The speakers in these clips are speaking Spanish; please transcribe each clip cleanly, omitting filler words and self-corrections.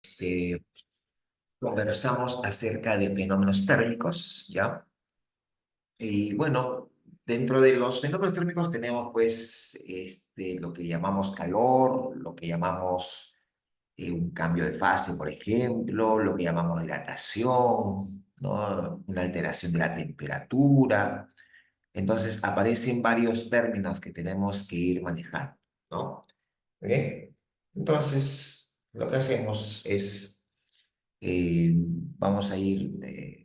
este, conversamos acerca de fenómenos térmicos, ¿ya? Y bueno, dentro de los fenómenos térmicos tenemos pues lo que llamamos calor, lo que llamamos un cambio de fase, por ejemplo, lo que llamamos dilatación, ¿no? Una alteración de la temperatura. Entonces aparecen varios términos que tenemos que ir manejando, ¿no? ¿Ok? Entonces, lo que hacemos es vamos a ir,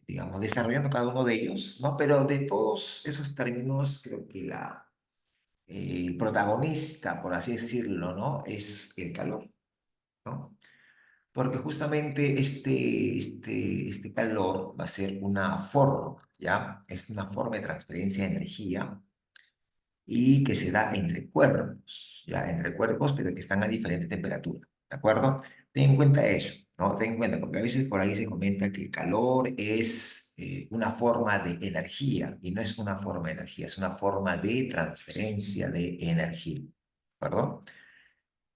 digamos, desarrollando cada uno de ellos, ¿no? Pero de todos esos términos, creo que el protagonista, por así decirlo, ¿no? Es el calor, ¿no? Porque justamente este calor va a ser una forma, ¿ya? Es una forma de transferencia de energía y que se da entre cuerpos, ya, entre cuerpos, pero que están a diferente temperatura, ¿de acuerdo? Ten en cuenta eso, ¿no? Ten en cuenta, porque a veces por ahí se comenta que el calor es una forma de energía, y no es una forma de energía, es una forma de transferencia de energía, ¿de acuerdo?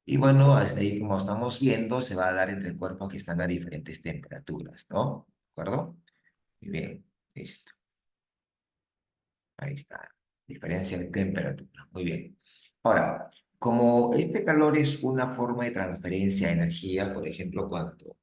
Y bueno, hasta ahí como estamos viendo, se va a dar entre cuerpos que están a diferentes temperaturas, ¿no? ¿De acuerdo? Muy bien, listo. Ahí está. Diferencia de temperatura. Muy bien. Ahora, como este calor es una forma de transferencia de energía, por ejemplo, cuando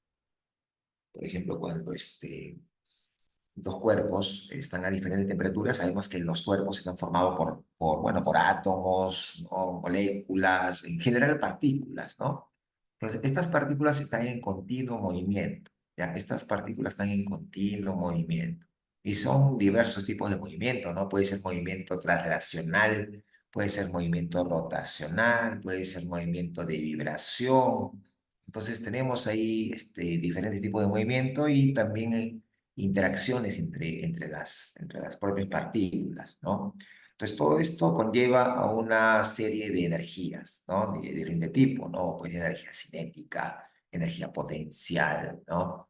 dos cuerpos están a diferentes temperaturas, sabemos que los cuerpos están formados bueno, por átomos, ¿no? Moléculas, en general partículas, ¿no? Entonces, estas partículas están en continuo movimiento, ¿ya? Estas partículas están en continuo movimiento. Y son diversos tipos de movimiento, ¿no? Puede ser movimiento traslacional, puede ser movimiento rotacional, puede ser movimiento de vibración. Entonces, tenemos ahí diferentes tipos de movimiento y también interacciones entre las propias partículas, ¿no? Entonces, todo esto conlleva a una serie de energías, ¿no? De diferente tipo, ¿no? Pues energía cinética, energía potencial, ¿no?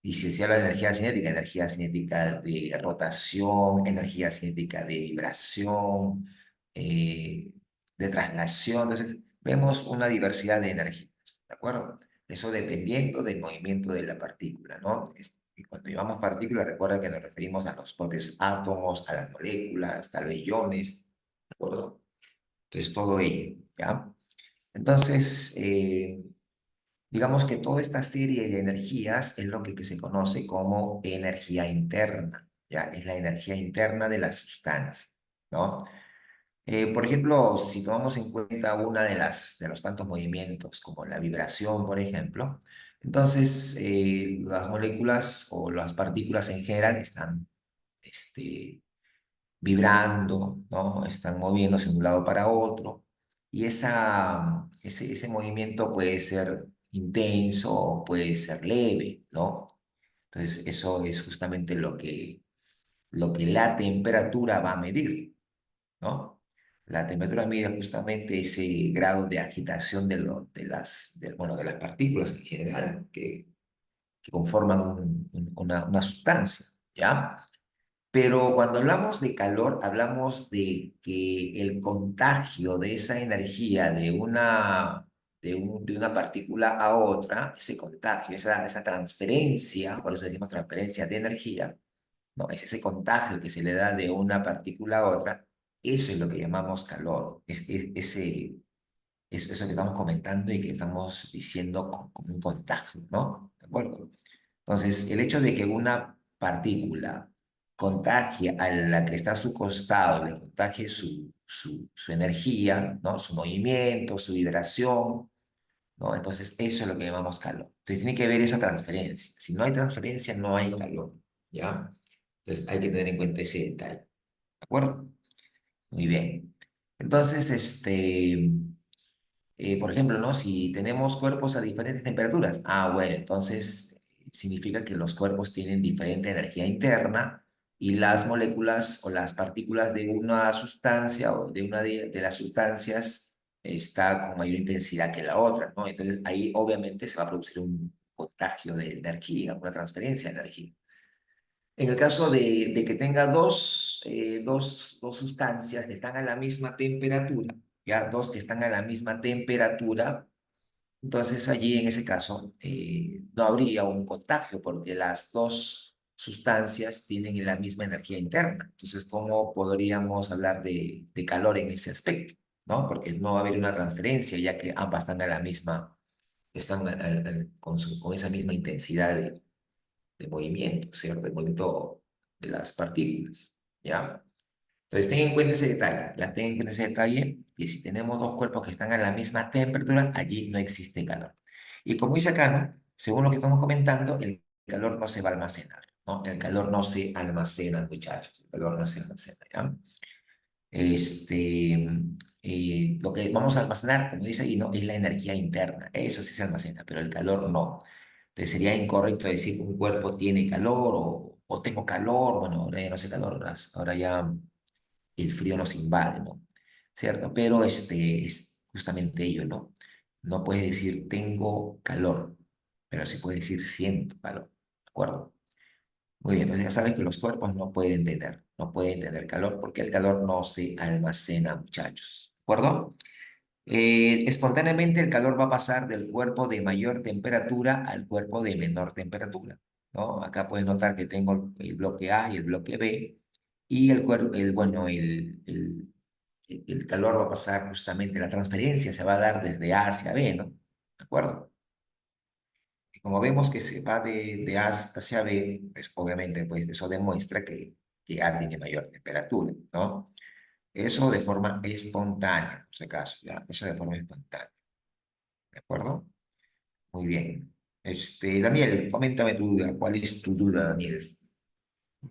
Y si se habla de energía cinética de rotación, energía cinética de vibración, eh, de traslación. Entonces, vemos una diversidad de energías, ¿de acuerdo? Eso dependiendo del movimiento de la partícula, ¿no? Y cuando llamamos partícula, recuerda que nos referimos a los propios átomos, a las moléculas, tal vez iones, ¿de acuerdo? Entonces, todo ello, ¿ya? Entonces, digamos que toda esta serie de energías es lo que se conoce como energía interna, ¿ya? Es la energía interna de la sustancia, ¿no? Por ejemplo, si tomamos en cuenta una de los tantos movimientos, como la vibración, por ejemplo, entonces las moléculas o las partículas en general están este, vibrando, ¿no? Están moviéndose de un lado para otro. Y ese movimiento puede ser intenso o puede ser leve, ¿no? Entonces, eso es justamente lo que la temperatura va a medir, ¿no? La temperatura mide justamente ese grado de agitación bueno, de las partículas en general, ¿no? que conforman una sustancia, ¿ya? Pero cuando hablamos de calor, hablamos de que el contagio de esa energía de una partícula a otra, ese contagio, esa transferencia, por eso decimos transferencia de energía, ¿no? Es ese contagio que se le da de una partícula a otra, eso es lo que llamamos calor, es eso que estamos comentando y que estamos diciendo como un contagio, ¿no? ¿De acuerdo? Entonces, el hecho de que una partícula contagie a la que está a su costado, le contagie su energía, ¿no? Su movimiento, su vibración, ¿no? Entonces, eso es lo que llamamos calor. Entonces, tiene que haber esa transferencia. Si no hay transferencia, no hay calor, ¿ya? Entonces, hay que tener en cuenta ese detalle, ¿de acuerdo? Muy bien. Entonces, por ejemplo, ¿no? Si tenemos cuerpos a diferentes temperaturas, bueno, entonces significa que los cuerpos tienen diferente energía interna y las moléculas o las partículas de una sustancia o de una de las sustancias está con mayor intensidad que la otra, ¿no? Entonces ahí obviamente se va a producir un contagio de energía, una transferencia de energía. En el caso de que tenga dos sustancias que están a la misma temperatura, ya dos que están a la misma temperatura, Entonces allí en ese caso no habría un contagio porque las dos sustancias tienen la misma energía interna. Entonces, ¿cómo podríamos hablar de calor en ese aspecto? ¿No? Porque no va a haber una transferencia ya que ambas están a la misma, están con esa misma intensidad de movimiento, ¿cierto? De movimiento de las partículas, ¿ya? Entonces, ten en cuenta ese detalle, ya ten en cuenta ese detalle, que si tenemos dos cuerpos que están a la misma temperatura, allí no existe calor. Y como dice acá, ¿no? Según lo que estamos comentando, el calor no se va a almacenar, ¿no? El calor no se almacena, muchachos, el calor no se almacena, ¿ya? Este, lo que vamos a almacenar, como dice ahí, ¿no? Es la energía interna, eso sí se almacena, pero el calor no. Entonces sería incorrecto decir que un cuerpo tiene calor o tengo calor, bueno, ahora ya no hace calor, ahora ya el frío nos invade, ¿no? ¿Cierto? Pero es justamente ello, ¿no? No puedes decir tengo calor, pero sí puedes decir siento calor, ¿de acuerdo? Muy bien, entonces ya saben que los cuerpos no pueden tener calor porque el calor no se almacena, muchachos, ¿de acuerdo? Espontáneamente el calor va a pasar del cuerpo de mayor temperatura al cuerpo de menor temperatura, ¿no? Acá puedes notar que tengo el bloque A y el bloque B y bueno, el calor va a pasar justamente, la transferencia se va a dar desde A hacia B, ¿no? ¿De acuerdo? Y como vemos que se va de A hacia B, pues obviamente pues eso demuestra que A tiene mayor temperatura, ¿no? Eso de forma espontánea, por si acaso, ¿ya? Eso de forma espontánea, ¿de acuerdo? Muy bien. Daniel, coméntame tu duda. ¿Cuál es tu duda, Daniel?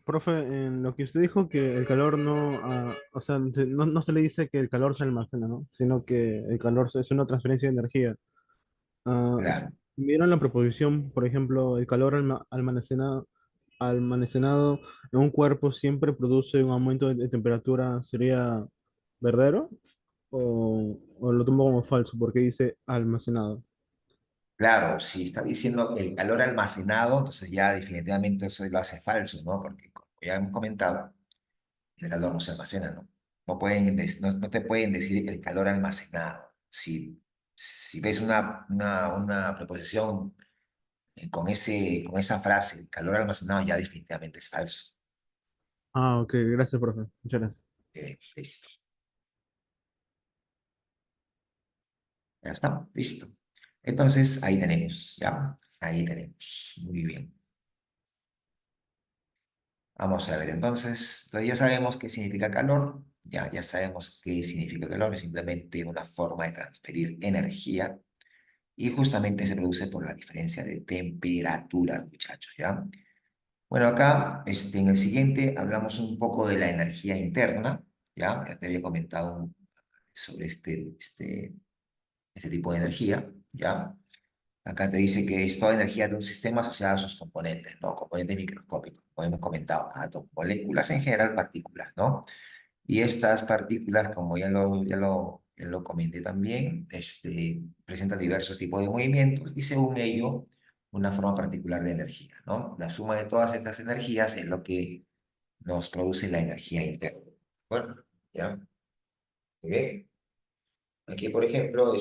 Profe, en lo que usted dijo que el calor no, o sea, no se le dice que el calor se almacena, ¿no? Sino que el calor es una transferencia de energía. Claro, ¿Vieron la proposición, por ejemplo, el calor almacenado en un cuerpo siempre produce un aumento de temperatura? ¿Sería verdadero? ¿O lo tomo como falso? Porque dice almacenado. claro, si está diciendo el calor almacenado, entonces ya definitivamente eso lo hace falso, ¿no? Porque como ya hemos comentado, el calor no se almacena, ¿no? No te pueden decir el calor almacenado. Si ves una preposición con esa frase, el calor almacenado, ya definitivamente es falso. Ah, ok, gracias, profe. Muchas gracias. Listo. Ya está, listo. Entonces, ahí tenemos, ¿ya? Ahí tenemos. Muy bien. Vamos a ver, entonces ya sabemos qué significa calor, ya sabemos qué significa calor, es simplemente una forma de transferir energía y justamente se produce por la diferencia de temperatura, muchachos, ¿ya? Bueno, acá en el siguiente hablamos un poco de la energía interna, ¿ya? Ya te había comentado sobre este tipo de energía, ¿ya? Acá te dice que es toda energía de un sistema asociada a sus componentes, ¿no? Componentes microscópicos, como hemos comentado, átomos, moléculas, en general partículas, ¿no? Y estas partículas, como ya lo comenté también, presentan diversos tipos de movimientos y según ello, una forma particular de energía, ¿no? La suma de todas estas energías es lo que nos produce la energía interna. Bueno, ¿ya? Muy bien. Aquí, por ejemplo,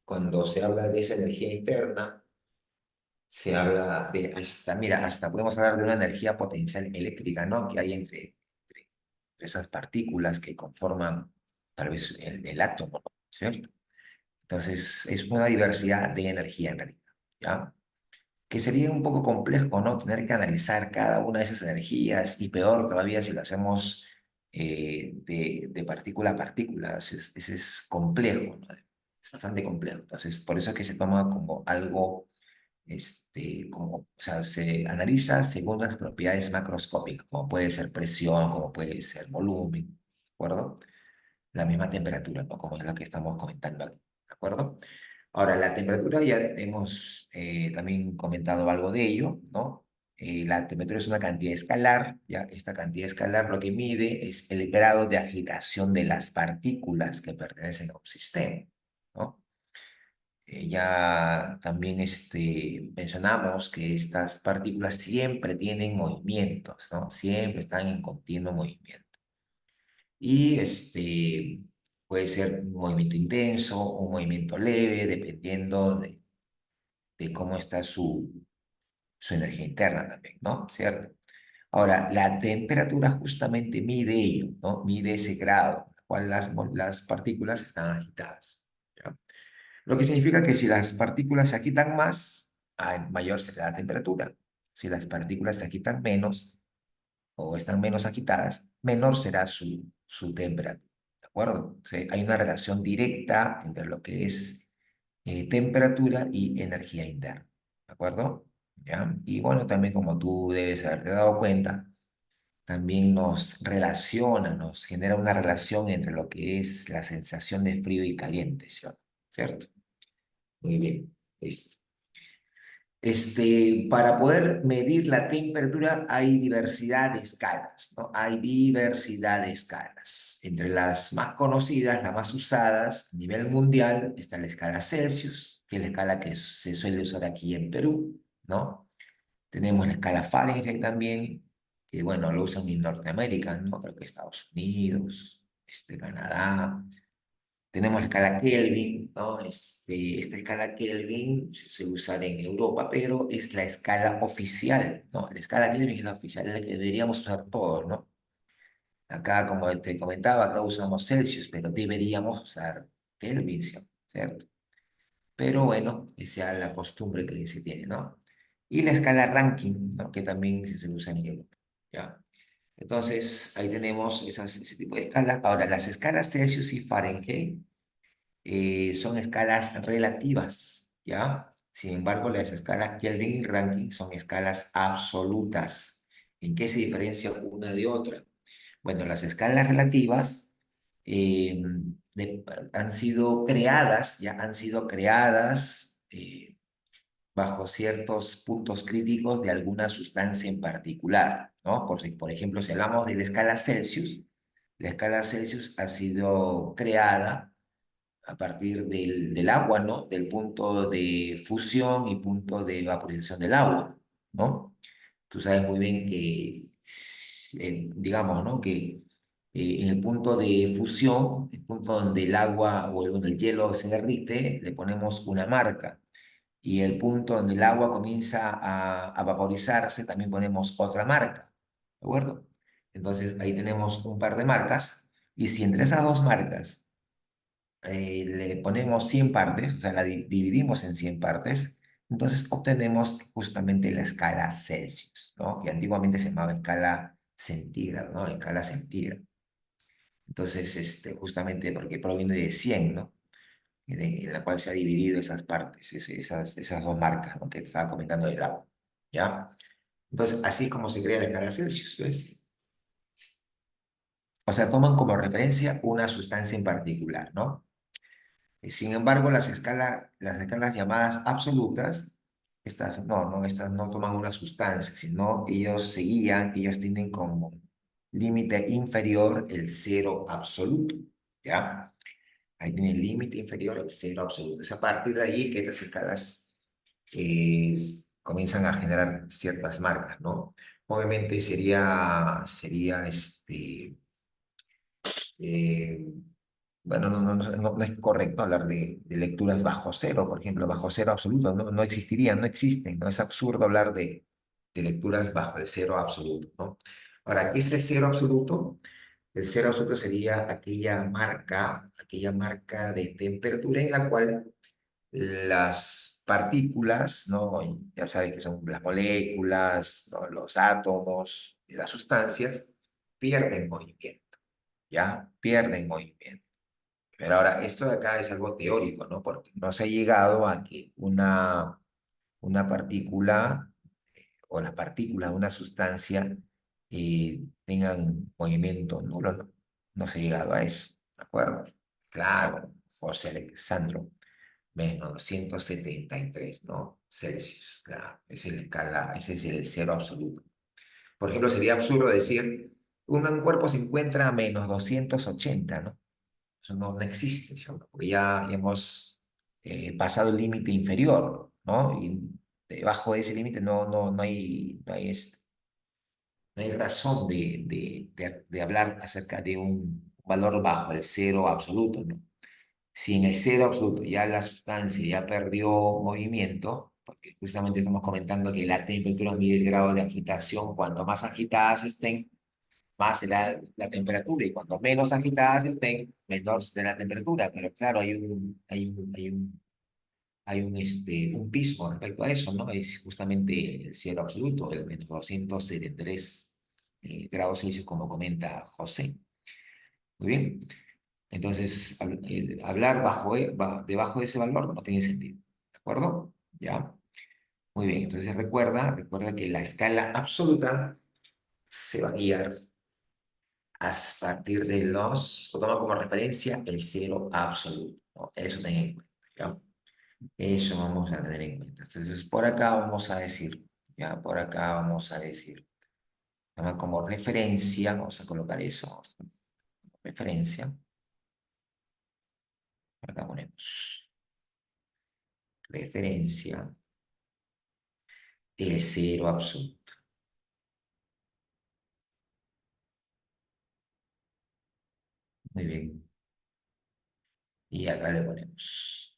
cuando se habla de esa energía interna, se habla de mira, hasta podemos hablar de una energía potencial eléctrica, ¿no? Que hay entre esas partículas que conforman tal vez el átomo, ¿no? ¿Cierto? Entonces, es una diversidad de energía en realidad, ¿ya? Que sería un poco complejo, ¿no? Tener que analizar cada una de esas energías y peor todavía si lo hacemos de partícula a partícula. Es complejo, ¿no? Es bastante complejo. Entonces, por eso es que se toma como algo o sea, se analiza según las propiedades macroscópicas, como puede ser presión, como puede ser volumen, ¿de acuerdo? La misma temperatura, ¿no? Como es la que estamos comentando aquí, ¿de acuerdo? Ahora, la temperatura ya hemos también comentado algo de ello, ¿no? La temperatura es una cantidad escalar, ¿ya? Esta cantidad escalar lo que mide es el grado de agitación de las partículas que pertenecen a un sistema, ¿no? Ya también mencionamos que estas partículas siempre tienen movimientos, ¿no? Siempre están en continuo movimiento. Y Puede ser un movimiento intenso, un movimiento leve, dependiendo de cómo está su energía interna también, ¿no? ¿Cierto? Ahora, la temperatura justamente mide ello, ¿no? Mide ese grado, en el cual las partículas están agitadas, ¿ya? Lo que significa que si las partículas se agitan más, mayor será la temperatura. Si las partículas se agitan menos o están menos agitadas, menor será su temperatura. ¿De acuerdo? Sí, hay una relación directa entre lo que es temperatura y energía interna. ¿De acuerdo? ¿Ya? Y bueno, también como tú debes haberte dado cuenta, también nos relaciona, nos genera una relación entre lo que es la sensación de frío y caliente, ¿cierto? Muy bien. Listo. Para poder medir la temperatura hay diversidad de escalas, ¿no? Hay diversidad de escalas. Entre las más conocidas, las más usadas a nivel mundial, está la escala Celsius, que es la escala que se suele usar aquí en Perú, ¿no? Tenemos la escala Fahrenheit también, que bueno, lo usan en Norteamérica, ¿no? Creo que Estados Unidos, Canadá. Tenemos la escala Kelvin, ¿no? Esta escala Kelvin se suele usar en Europa, pero es la escala oficial, ¿no? La escala Kelvin es la oficial, es la que deberíamos usar todos, ¿no? Acá, como te comentaba, acá usamos Celsius, pero deberíamos usar Kelvin, ¿cierto? Pero bueno, esa es la costumbre que se tiene, ¿no? Y la escala Rankine, ¿no? Que también se suele usar en Europa, ¿ya? Entonces, ahí tenemos ese tipo de escalas. Ahora, las escalas Celsius y Fahrenheit son escalas relativas, ¿ya? Sin embargo, las escalas Kelvin y Rankine son escalas absolutas. ¿En qué se diferencia una de otra? Bueno, las escalas relativas eh, han sido creadas, ya han sido creadas bajo ciertos puntos críticos de alguna sustancia en particular, ¿no? Por ejemplo, si hablamos de la escala Celsius ha sido creada a partir del agua, ¿no? Del punto de fusión y punto de vaporización del agua, ¿no? Tú sabes muy bien que, digamos, ¿no? Que en el punto de fusión, el punto donde el agua o donde el hielo se derrite, le ponemos una marca. Y el punto donde el agua comienza a vaporizarse, también ponemos otra marca. ¿De acuerdo? Entonces ahí tenemos un par de marcas. Y si entre esas dos marcas le ponemos 100 partes, o sea, dividimos en 100 partes, entonces obtenemos justamente la escala Celsius, ¿no? Que antiguamente se llamaba escala centígrada, ¿no? Escala centígrada. Entonces, justamente porque proviene de 100, ¿no? En la cual se ha dividido esas partes, esas dos marcas, ¿no? Que te estaba comentando del agua, ¿ya? Entonces, así es como se crea la escala Celsius, ¿ves? O sea, toman como referencia una sustancia en particular, ¿no? Sin embargo, las escalas llamadas absolutas, estas no toman una sustancia, sino ellos tienen como límite inferior el cero absoluto, ¿ya? Ahí tiene el límite inferior el cero absoluto. Es a partir de ahí que estas escalas comienzan a generar ciertas marcas, ¿no? Obviamente sería eh, bueno, no es correcto hablar de lecturas bajo cero, por ejemplo, bajo cero absoluto, no existirían, no existen, no es absurdo hablar de lecturas bajo el cero absoluto, ¿no? Ahora, ¿qué es el cero absoluto? El cero absoluto sería aquella marca de temperatura en la cual las partículas, ¿no? Ya saben que son las moléculas, ¿no? Los átomos y las sustancias, pierden movimiento, ¿ya? Pierden movimiento. Pero ahora, esto de acá es algo teórico, ¿no? Porque no se ha llegado a que una partícula o las partículas de una sustancia tengan movimiento nulo, ¿no? No se ha llegado a eso, ¿de acuerdo? Claro, José Alexandro, menos 173, ¿no? Celsius, claro, esa es la escala, ese es el cero absoluto. Por ejemplo, sería absurdo decir, un cuerpo se encuentra a menos 280, ¿no? Eso no existe, ¿cierto? Porque ya hemos pasado el límite inferior, ¿no? Y debajo de ese límite no hay razón de hablar acerca de un valor bajo el cero absoluto, ¿no? Si en el cero absoluto ya la sustancia ya perdió movimiento, porque justamente estamos comentando que la temperatura mide el grado de agitación, cuanto más agitadas estén, más será la temperatura, y cuanto menos agitadas estén, menor será la temperatura. Pero claro, hay un piso con respecto a eso, ¿no? Es justamente el cero absoluto, el menos 273 grados Celsius, como comenta José. Muy bien. Entonces, hablar debajo de ese valor no tiene sentido. ¿De acuerdo? Ya. Muy bien. Entonces, recuerda que la escala absoluta se va a guiar a partir de toma como referencia el cero absoluto, ¿no? Eso ten en cuenta. ¿Ya? Eso vamos a tener en cuenta. Entonces, por acá vamos a decir, ya, por acá vamos a decir, toma como referencia, vamos a colocar eso, referencia, acá ponemos referencia, el cero absoluto. Muy bien. Y acá le ponemos.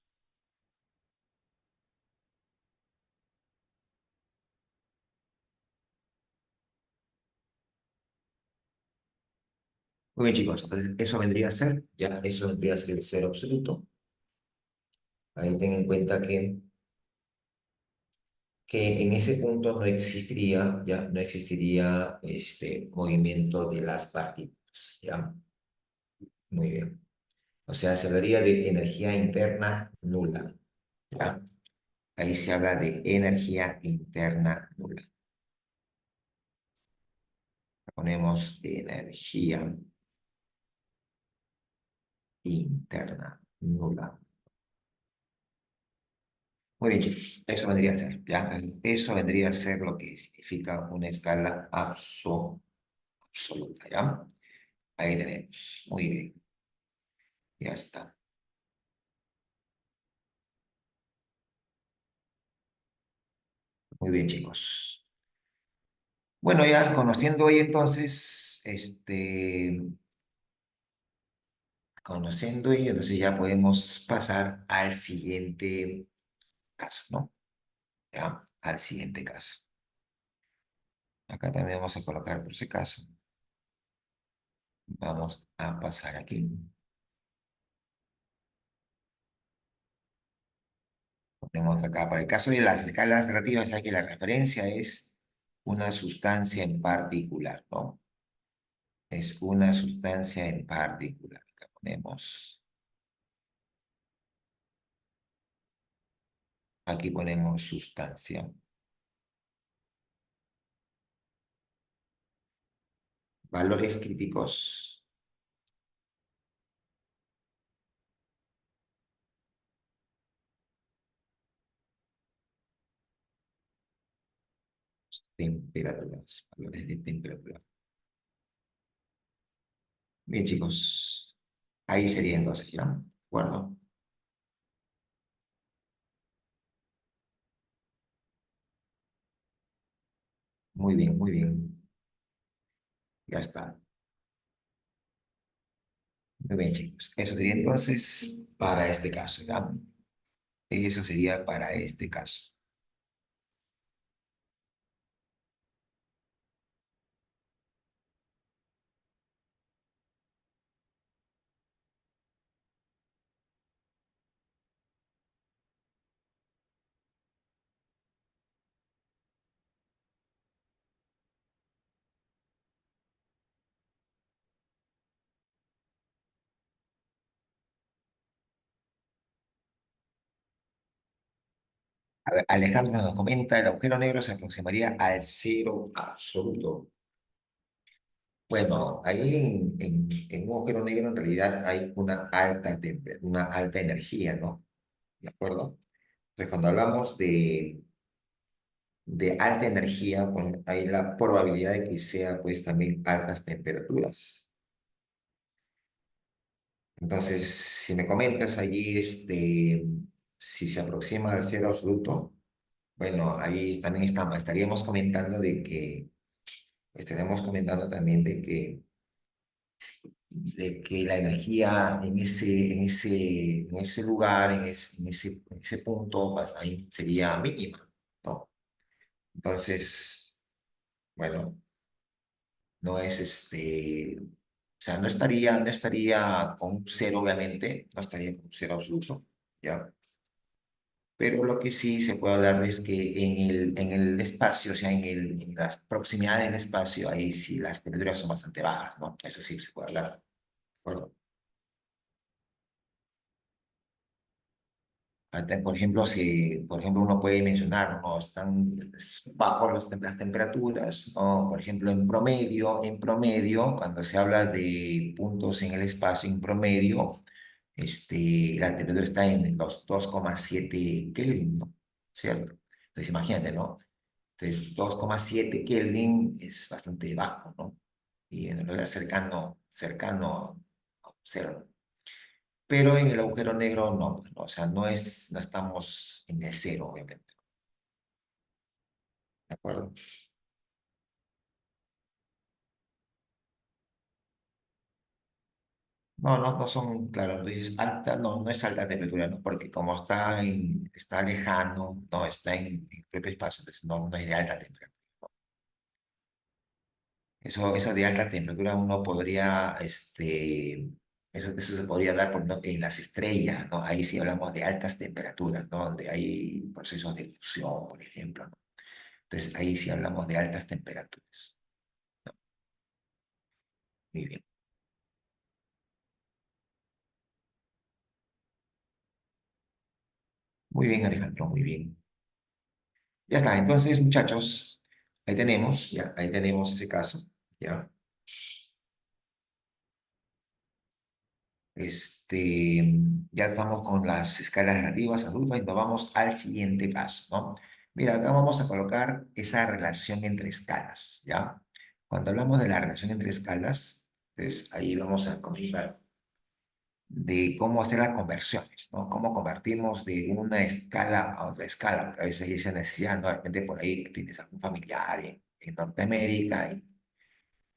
Muy bien, chicos. Entonces, eso vendría a ser, ya, eso vendría a ser el cero absoluto. Ahí ten en cuenta que en ese punto no existiría, ya, no existiría este movimiento de las partículas, ya. Muy bien. O sea, se hablaría de energía interna nula, ya. Ahí se habla de energía interna nula. Ponemos energía interna nula. Muy bien, chicos, eso vendría a ser, ¿ya? Eso vendría a ser lo que significa una escala absoluta, ¿ya? Ahí tenemos, muy bien, ya está. Muy bien, chicos. Bueno, ya conociendo hoy entonces, conociendo ello, entonces ya podemos pasar al siguiente caso, ¿no? ¿Ya? Al siguiente caso. Acá también vamos a colocar por si caso. Vamos a pasar aquí. Tenemos acá, para el caso de las escalas relativas, ya que la referencia es una sustancia en particular, ¿no? Es una sustancia en particular. Acá aquí ponemos sustancia. Valores críticos, temperaturas, valores de temperatura. Bien, chicos, ahí sería entonces, ¿ya? ¿De acuerdo? Muy bien, muy bien. Ya está. Muy bien, chicos. Eso sería entonces para este caso, ¿ya? Eso sería para este caso. A ver, Alejandro nos comenta, el agujero negro se aproximaría al cero absoluto. Bueno, ahí en un agujero negro en realidad hay una alta energía, ¿no? ¿De acuerdo? Entonces, cuando hablamos de alta energía, pues, hay la probabilidad de que sea pues también altas temperaturas. Entonces, si me comentas allí, si se aproxima al cero absoluto, bueno, ahí también estaríamos comentando también de que de que la energía en ese lugar, en ese punto, pues, ahí sería mínima, ¿no? Entonces, bueno, no es o sea, no estaría con un cero, obviamente, no estaría con un cero absoluto, ¿ya? Pero lo que sí se puede hablar es que en el espacio, o sea, en las proximidades del espacio, ahí sí las temperaturas son bastante bajas, ¿no? Eso sí se puede hablar, ¿de acuerdo? Por ejemplo, si, por ejemplo, uno puede mencionar, ¿no? Están bajo las temperaturas, ¿no? Por ejemplo, en promedio, cuando se habla de puntos en el espacio, en promedio, la temperatura está en los 2,7 Kelvin, ¿no? ¿Cierto? Entonces, imagínate, ¿no? Entonces, 2,7 Kelvin es bastante bajo, ¿no? Y en realidad cercano a cero. Pero en el agujero negro no, pues, no, o sea, no estamos en el cero, obviamente, ¿de acuerdo? No, no, no son, claro, tú dices alta, no, no es alta temperatura, ¿no? Porque como está lejano, no, está en el propio espacio, entonces no es de alta temperatura. Eso de alta temperatura uno podría, eso se podría dar en las estrellas, ¿no? Ahí sí hablamos de altas temperaturas, ¿no? Donde hay procesos de fusión, por ejemplo, ¿no? Entonces ahí sí hablamos de altas temperaturas. Muy bien. Muy bien, Alejandro, muy bien. Ya está, entonces, muchachos, ahí tenemos ese caso, ya. Ya estamos con las escalas relativas adultas y nos vamos al siguiente caso, ¿no? Mira, acá vamos a colocar esa relación entre escalas, ¿ya? Cuando hablamos de la relación entre escalas, pues ahí vamos a comentar de cómo hacer las conversiones, ¿no? Cómo convertimos de una escala a otra escala, porque a veces hay esa necesidad, ¿no? De repente por ahí tienes algún familiar en Norteamérica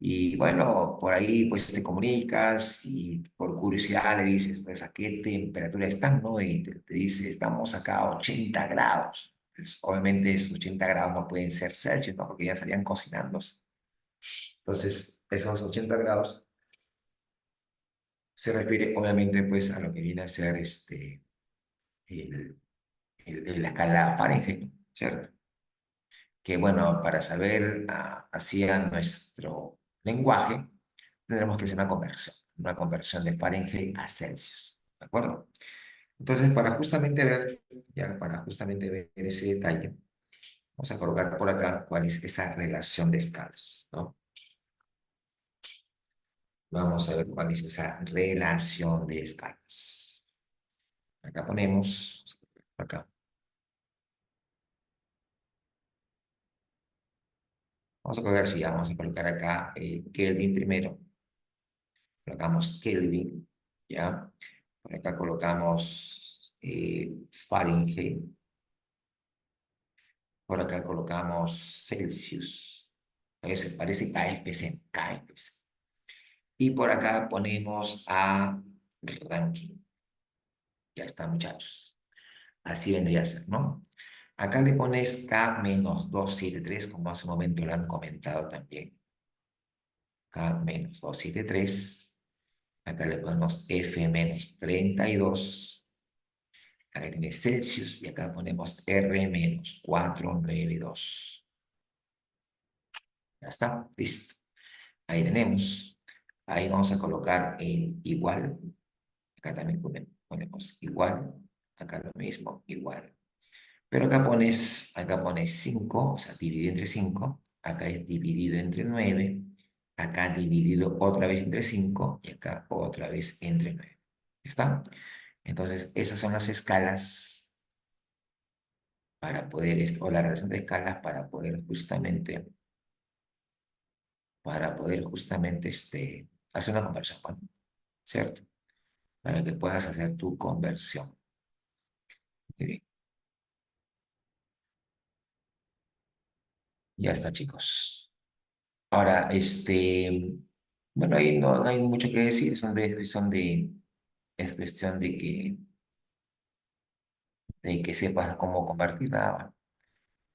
y bueno, por ahí pues te comunicas y por curiosidad le dices, pues a qué temperatura están, ¿no? Y te dice, estamos acá a 80 grados. Pues, obviamente esos 80 grados no pueden ser Celsius, ¿no? Porque ya estarían cocinándose. Entonces, esos 80 grados se refiere obviamente pues a lo que viene a ser el, la escala Fahrenheit, ¿no? ¿Cierto? Que bueno, para saber así a nuestro lenguaje, tendremos que hacer una conversión de Fahrenheit a Celsius, ¿de acuerdo? Entonces, para justamente ver ese detalle, vamos a colocar por acá cuál es esa relación de escalas, ¿no? Vamos a ver cuál es esa relación de escalas. Acá ponemos, acá, vamos a colocar acá Kelvin primero, colocamos Kelvin, ¿ya? Por acá colocamos Fahrenheit, por acá colocamos Celsius, parece KFC, KFC. Y por acá ponemos a ranking. Ya está, muchachos. Así vendría a ser, ¿no? Acá le pones K-273, como hace un momento lo han comentado también. K-273. Acá le ponemos F-32. Acá tiene Celsius y acá ponemos R-492. Ya está, listo. Ahí tenemos. Ahí vamos a colocar el igual. Acá también ponemos igual. Acá lo mismo, igual. Pero acá pones 5, o sea, dividido entre 5. Acá es dividido entre 9. Acá dividido otra vez entre 5. Y acá otra vez entre 9. ¿Está? Entonces, esas son las escalas o la relación de escalas para poder justamente hacer una conversión, bueno, ¿cierto? Para que puedas hacer tu conversión. Muy bien, ya está, chicos. Ahora, Bueno, ahí no hay mucho que decir, es cuestión de que sepas cómo convertir, nada más.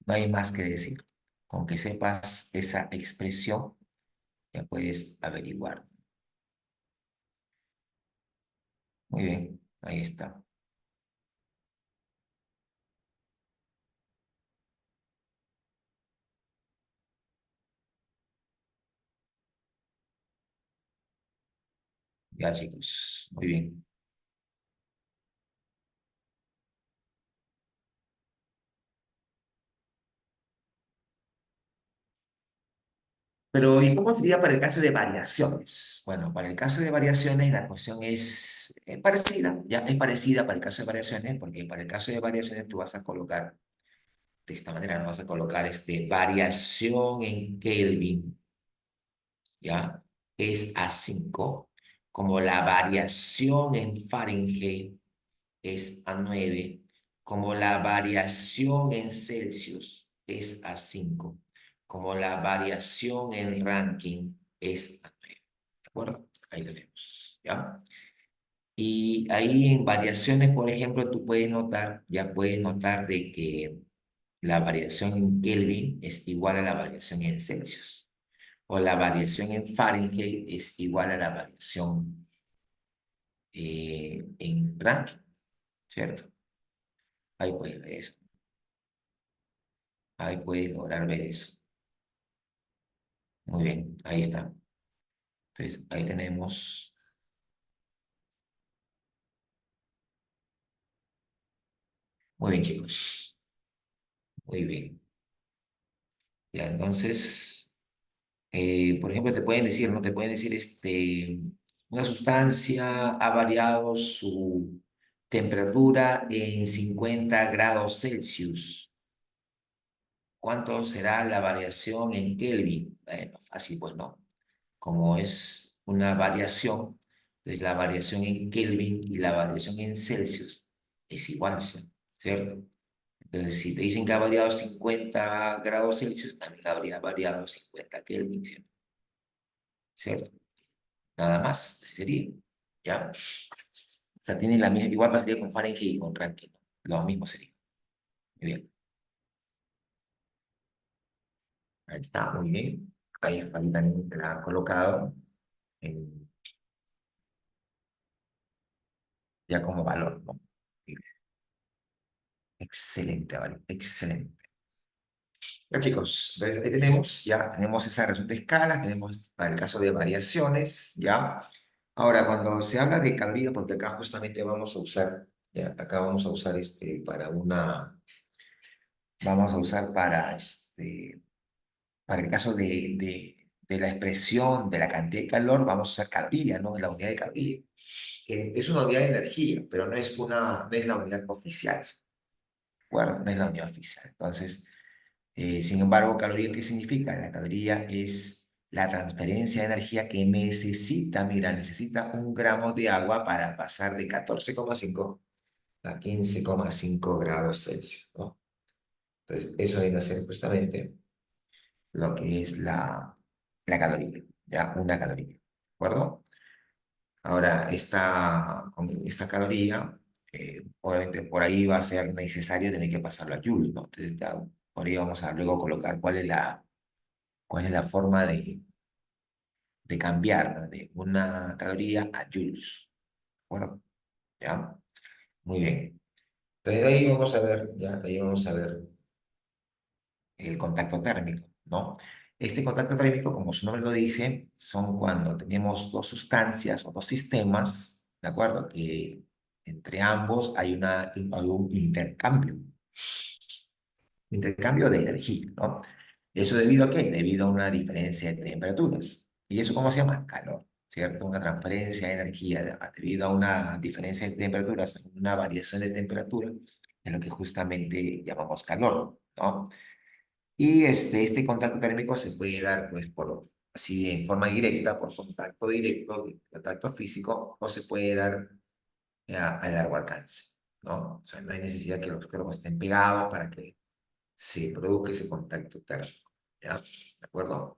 No hay más que decir. Con que sepas esa expresión, ya puedes averiguar. Muy bien, ahí está. Ya, chicos, muy bien. Pero, ¿y cómo sería para el caso de variaciones? Bueno, para el caso de variaciones, la cuestión es parecida, ya es parecida para el caso de variaciones, porque para el caso de variaciones tú vas a colocar, de esta manera, no vas a colocar variación en Kelvin, ya es a 5 como la variación en Fahrenheit es a 9 como la variación en Celsius es a 5 como la variación en Rankine es a 9. ¿De acuerdo? Ahí tenemos, ¿ya? Y ahí en variaciones, por ejemplo, tú puedes notar, ya puedes notar de que la variación en Kelvin es igual a la variación en Celsius. O la variación en Fahrenheit es igual a la variación en Rankine, ¿cierto? Ahí puedes ver eso. Ahí puedes lograr ver eso. Muy bien, ahí está. Entonces, ahí tenemos. Muy bien, chicos. Muy bien. Ya, entonces, por ejemplo, te pueden decir, ¿no? Te pueden decir, una sustancia ha variado su temperatura en 50 grados Celsius. ¿Cuánto será la variación en Kelvin? Bueno, fácil, pues no. Como es una variación, pues la variación en Kelvin y la variación en Celsius es igual, ¿cierto? Entonces, si te dicen que ha variado 50 grados Celsius, también habría variado 50 Kelvin, ¿cierto? Nada más, así sería, ¿ya? O sea, tienen la misma, igual pasaría con Fahrenheit y con Rankine, ¿no? Lo mismo sería. Muy bien, ahí está, muy bien. Ahí también te la han colocado en- ya como valor, ¿no? Excelente, vale, excelente. Ya chicos, entonces ahí tenemos esa relación de escalas, tenemos para el caso de variaciones, ¿ya? Ahora, cuando se habla de calorías, porque acá justamente vamos a usar, ya, acá vamos a usar vamos a usar para el caso de la expresión de la cantidad de calor, vamos a usar caloría, ¿no? La unidad de caloría. Es una unidad de energía, pero no es la unidad oficial, ¿de acuerdo? No es la unidad oficial. Entonces, sin embargo, caloría, ¿qué significa? La caloría es la transferencia de energía que necesita, mira, necesita 1 gramo de agua para pasar de 14,5 a 15,5 grados Celsius, ¿no? Entonces, eso viene a ser justamente lo que es la caloría, ¿ya? Una caloría, ¿de acuerdo? Ahora, con esta caloría, obviamente por ahí va a ser necesario tener que pasarlo a Joule, ¿no? Entonces, ya, por ahí vamos a luego colocar cuál es la forma de cambiar, ¿no? De una caloría a joules. Bueno, ¿ya? Muy bien. Entonces de ahí vamos a ver, ya, de ahí vamos a ver el contacto térmico, ¿no? Este contacto térmico, como su nombre lo dice, son cuando tenemos dos sustancias o dos sistemas, ¿de acuerdo? Que entre ambos hay un intercambio de energía, ¿no? ¿Eso debido a qué? Debido a una diferencia de temperaturas. ¿Y eso cómo se llama? Calor, ¿cierto? Una transferencia de energía debido a una diferencia de temperaturas, una variación de temperatura, es lo que justamente llamamos calor, ¿no? Y este contacto térmico se puede dar, pues, así en forma directa, por contacto directo, contacto físico, o se puede dar a largo alcance, ¿no? O sea, no hay necesidad que los cuerpos estén pegados para que se produzca ese contacto térmico, ¿ya? ¿De acuerdo?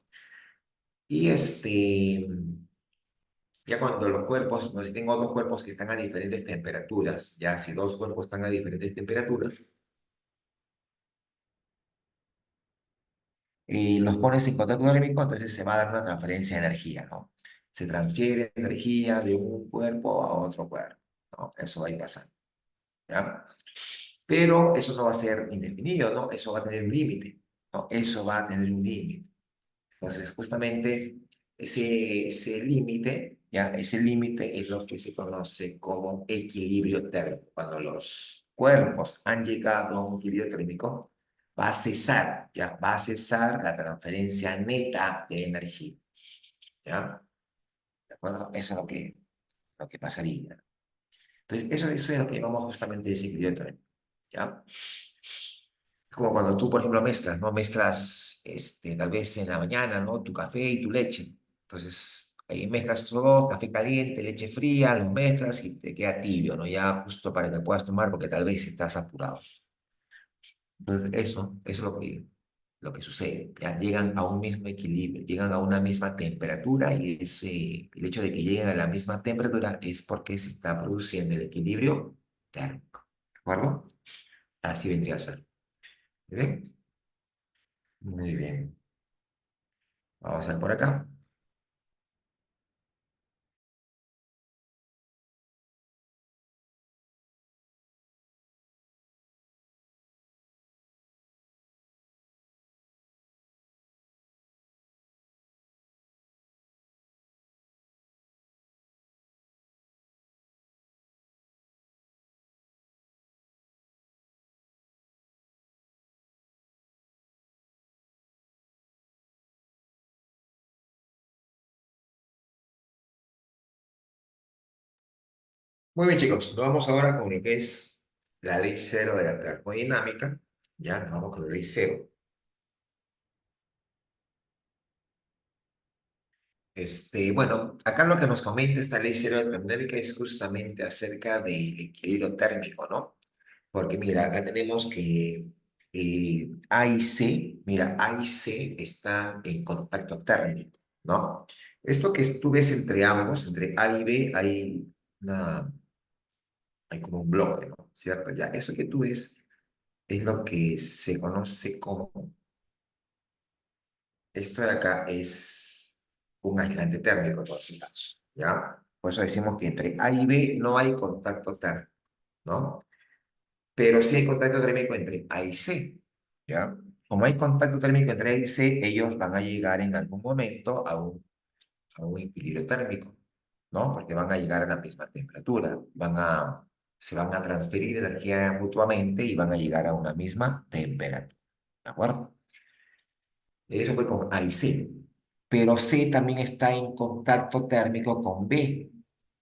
Y Ya cuando los cuerpos, no, si tengo dos cuerpos que están a diferentes temperaturas, ya si dos cuerpos están a diferentes temperaturas, y los pones en contacto térmico, entonces se va a dar una transferencia de energía, ¿no? Se transfiere energía de un cuerpo a otro cuerpo, ¿no? Eso va a ir pasando, ¿ya? Pero eso no va a ser indefinido, ¿no? Eso va a tener un límite, ¿no? Eso va a tener un límite. Entonces, justamente ese límite, ¿ya? Ese límite es lo que se conoce como equilibrio térmico. Cuando los cuerpos han llegado a un equilibrio térmico, va a cesar, ¿ya? Va a cesar la transferencia neta de energía, ¿ya? ¿De acuerdo? Eso es lo que pasaría. Entonces, eso es lo que llamamos justamente ese equilibrio térmico, ¿ya? Es como cuando tú, por ejemplo, mezclas, ¿no? Mezclas, tal vez en la mañana, ¿no? Tu café y tu leche. Entonces, ahí mezclas esos dos, café caliente, leche fría, los mezclas y te queda tibio, ¿no? Ya justo para que puedas tomar porque tal vez estás apurado. Entonces, eso es lo que sucede. Ya llegan a un mismo equilibrio, llegan a una misma temperatura y el hecho de que lleguen a la misma temperatura es porque se está produciendo el equilibrio térmico. ¿De acuerdo? Así vendría a ser. ¿Bien? Muy bien. Vamos a ver por acá. Muy bien, chicos. Nos vamos ahora con lo que es la ley cero de la termodinámica. Ya, nos vamos con la ley cero. Bueno, acá lo que nos comenta esta ley cero de la termodinámica es justamente acerca del equilibrio térmico, ¿no? Porque mira, acá tenemos que A y C, mira, A y C están en contacto térmico, ¿no? Esto que tú ves entre ambos, entre A y B, una, hay como un bloque, ¿no? ¿Cierto? Ya, eso que tú ves es lo que se conoce como, esto de acá es un aislante térmico, en todos los casos, ¿ya? Por eso decimos que entre A y B no hay contacto térmico, ¿no? Pero sí hay contacto térmico entre A y C, ¿ya? Como hay contacto térmico entre A y C, ellos van a llegar en algún momento a un equilibrio térmico, ¿no? Porque van a llegar a la misma temperatura, se van a transferir energía mutuamente y van a llegar a una misma temperatura, ¿de acuerdo? Eso fue con A y C. Pero C también está en contacto térmico con B,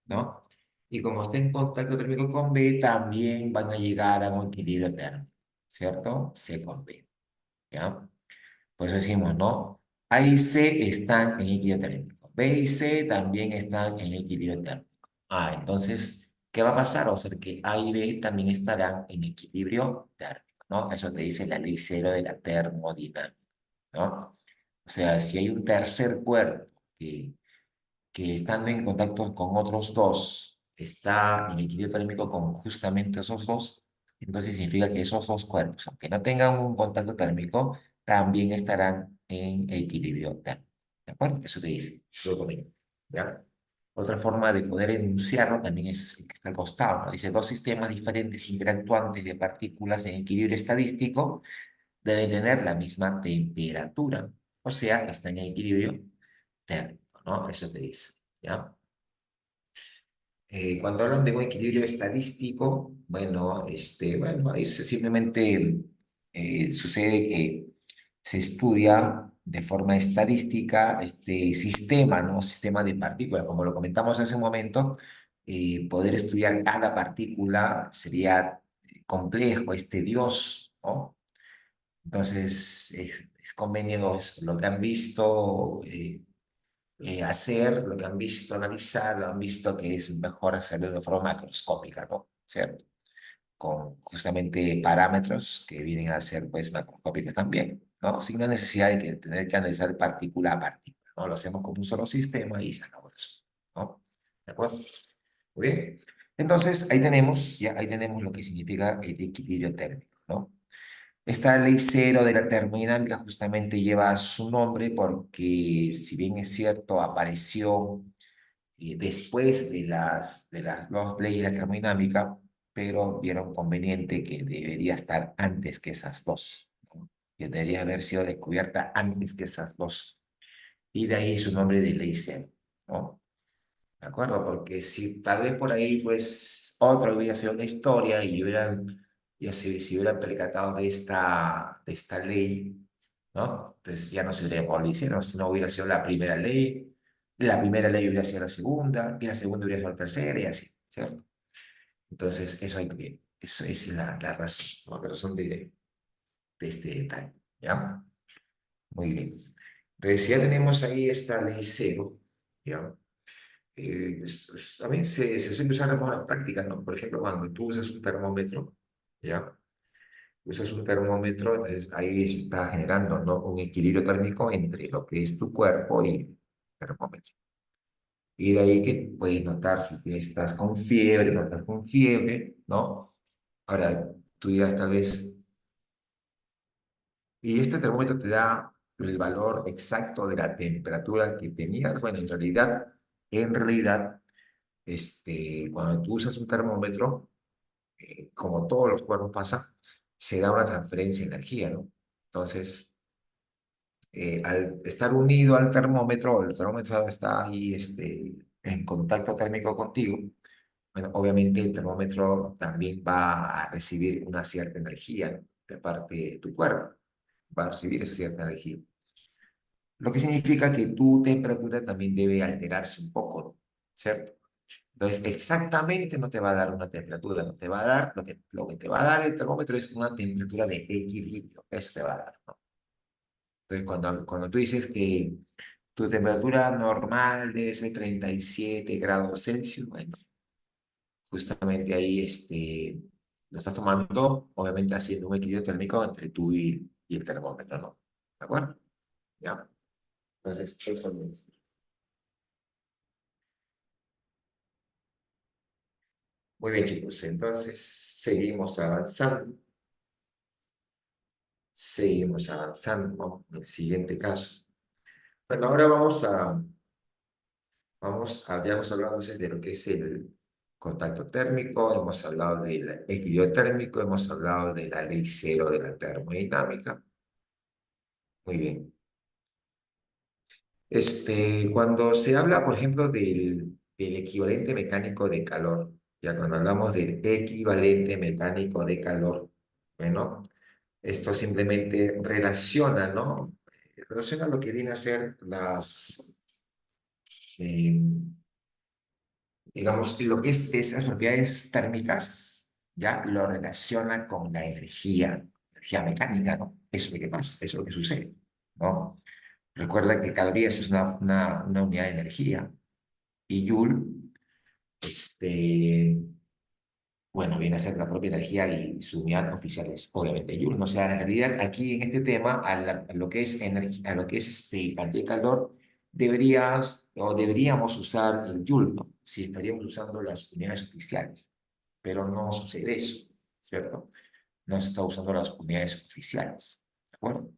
¿no? Y como está en contacto térmico con B, también van a llegar a un equilibrio térmico, ¿cierto? C con B, ¿ya? Por eso decimos, ¿no? A y C están en equilibrio térmico. B y C también están en equilibrio térmico. Ah, entonces, ¿qué va a pasar? O sea, que A y B también estarán en equilibrio térmico, ¿no? Eso te dice la ley cero de la termodinámica, ¿no? O sea, si hay un tercer cuerpo que estando en contacto con otros dos está en equilibrio térmico con justamente esos dos, entonces significa que esos dos cuerpos, aunque no tengan un contacto térmico, también estarán en equilibrio térmico. ¿De acuerdo? Eso te dice. Luego conmigo. ¿Ya? Otra forma de poder enunciarlo también es el que está al costado, ¿no? Dice, dos sistemas diferentes interactuantes de partículas en equilibrio estadístico deben tener la misma temperatura, o sea, están en equilibrio térmico, ¿no? Eso te dice, ¿ya? Cuando hablan de un equilibrio estadístico, bueno, ahí simplemente sucede que se estudia de forma estadística este sistema, ¿no? Sistema de partículas, como lo comentamos hace un momento, poder estudiar cada partícula sería complejo, es tedioso, ¿no? Entonces, es convenio lo que han visto hacer, lo que han visto analizar, lo han visto que es mejor hacerlo de forma macroscópica, ¿no? ¿Cierto? Con justamente parámetros que vienen a ser pues macroscópicos también, ¿no? Sin la necesidad de tener que analizar partícula a partícula, ¿no? Lo hacemos como un solo sistema y se acabó eso, ¿no? ¿De acuerdo? Muy bien. Entonces, ahí tenemos, ya ahí tenemos lo que significa el equilibrio térmico, ¿no? Esta ley cero de la termodinámica justamente lleva su nombre porque, si bien es cierto, apareció después de las dos leyes de la termodinámica, pero vieron conveniente que debería estar antes que esas dos, ¿no? Que debería haber sido descubierta antes que esas dos. Y de ahí su nombre de ley cero, ¿no? ¿De acuerdo? Porque si tal vez por ahí, pues, otro hubiera sido una historia y hubieran, ya se hubieran percatado de esta ley, ¿no? Entonces ya no se hubiera llamado ley cero, sino hubiera sido la primera ley hubiera sido la segunda, y la segunda hubiera sido la tercera, y así, ¿cierto? Entonces, eso hay que, eso es la razón, ¿no? La razón de este detalle, ¿ya? Muy bien. Entonces, ya tenemos ahí esta ley cero, ¿ya? También se suele usar en la práctica, ¿no? Por ejemplo, cuando tú usas un termómetro, ¿ya? Usas un termómetro, entonces ahí se está generando, ¿no? Un equilibrio térmico entre lo que es tu cuerpo y el termómetro. Y de ahí que puedes notar si estás con fiebre, no estás con fiebre, ¿no? Ahora, tú dirás tal vez, ¿y este termómetro te da el valor exacto de la temperatura que tenías? Bueno, en realidad, cuando tú usas un termómetro, como todos los cuerpos pasa, se da una transferencia de energía, ¿no? Entonces, al estar unido al termómetro, el termómetro está ahí en contacto térmico contigo, bueno, obviamente el termómetro también va a recibir una cierta energía, ¿no? De parte de tu cuerpo, va a recibir esa cierta energía. Lo que significa que tu temperatura también debe alterarse un poco, ¿no? ¿Cierto? Entonces, exactamente no te va a dar una temperatura, no te va a dar, lo que te va a dar el termómetro es una temperatura de equilibrio, eso te va a dar, ¿no? Entonces, cuando tú dices que tu temperatura normal debe ser 37 grados Celsius, bueno, justamente ahí lo estás tomando, obviamente haciendo un equilibrio térmico entre tú y el termómetro, ¿no? ¿De acuerdo? ¿Ya? Entonces, eso es. Muy bien, chicos, entonces seguimos avanzando, vamos con el siguiente caso. Bueno, ahora habíamos hablado entonces de lo que es el contacto térmico, hemos hablado del equilibrio térmico, hemos hablado de la ley cero de la termodinámica. Muy bien. Cuando se habla, por ejemplo, del equivalente mecánico de calor, ya cuando hablamos del equivalente mecánico de calor, bueno, esto simplemente relaciona, ¿no? Relaciona lo que viene a ser eh, digamos, lo que es esas propiedades térmicas, ya lo relaciona con la energía mecánica, ¿no? Eso es lo que pasa, eso es lo que sucede, ¿no? Recuerda que calorías es una unidad de energía y Joule, este, bueno, viene a ser la propia energía y su unidad oficial es obviamente Joule, ¿no? O sea, en realidad aquí en este tema, a lo que es energía, a lo que es cantidad de calor, deberíamos usar el Joule, ¿no? Si estaríamos usando las unidades oficiales, pero no sucede eso, ¿cierto? No se está usando las unidades oficiales, ¿de acuerdo?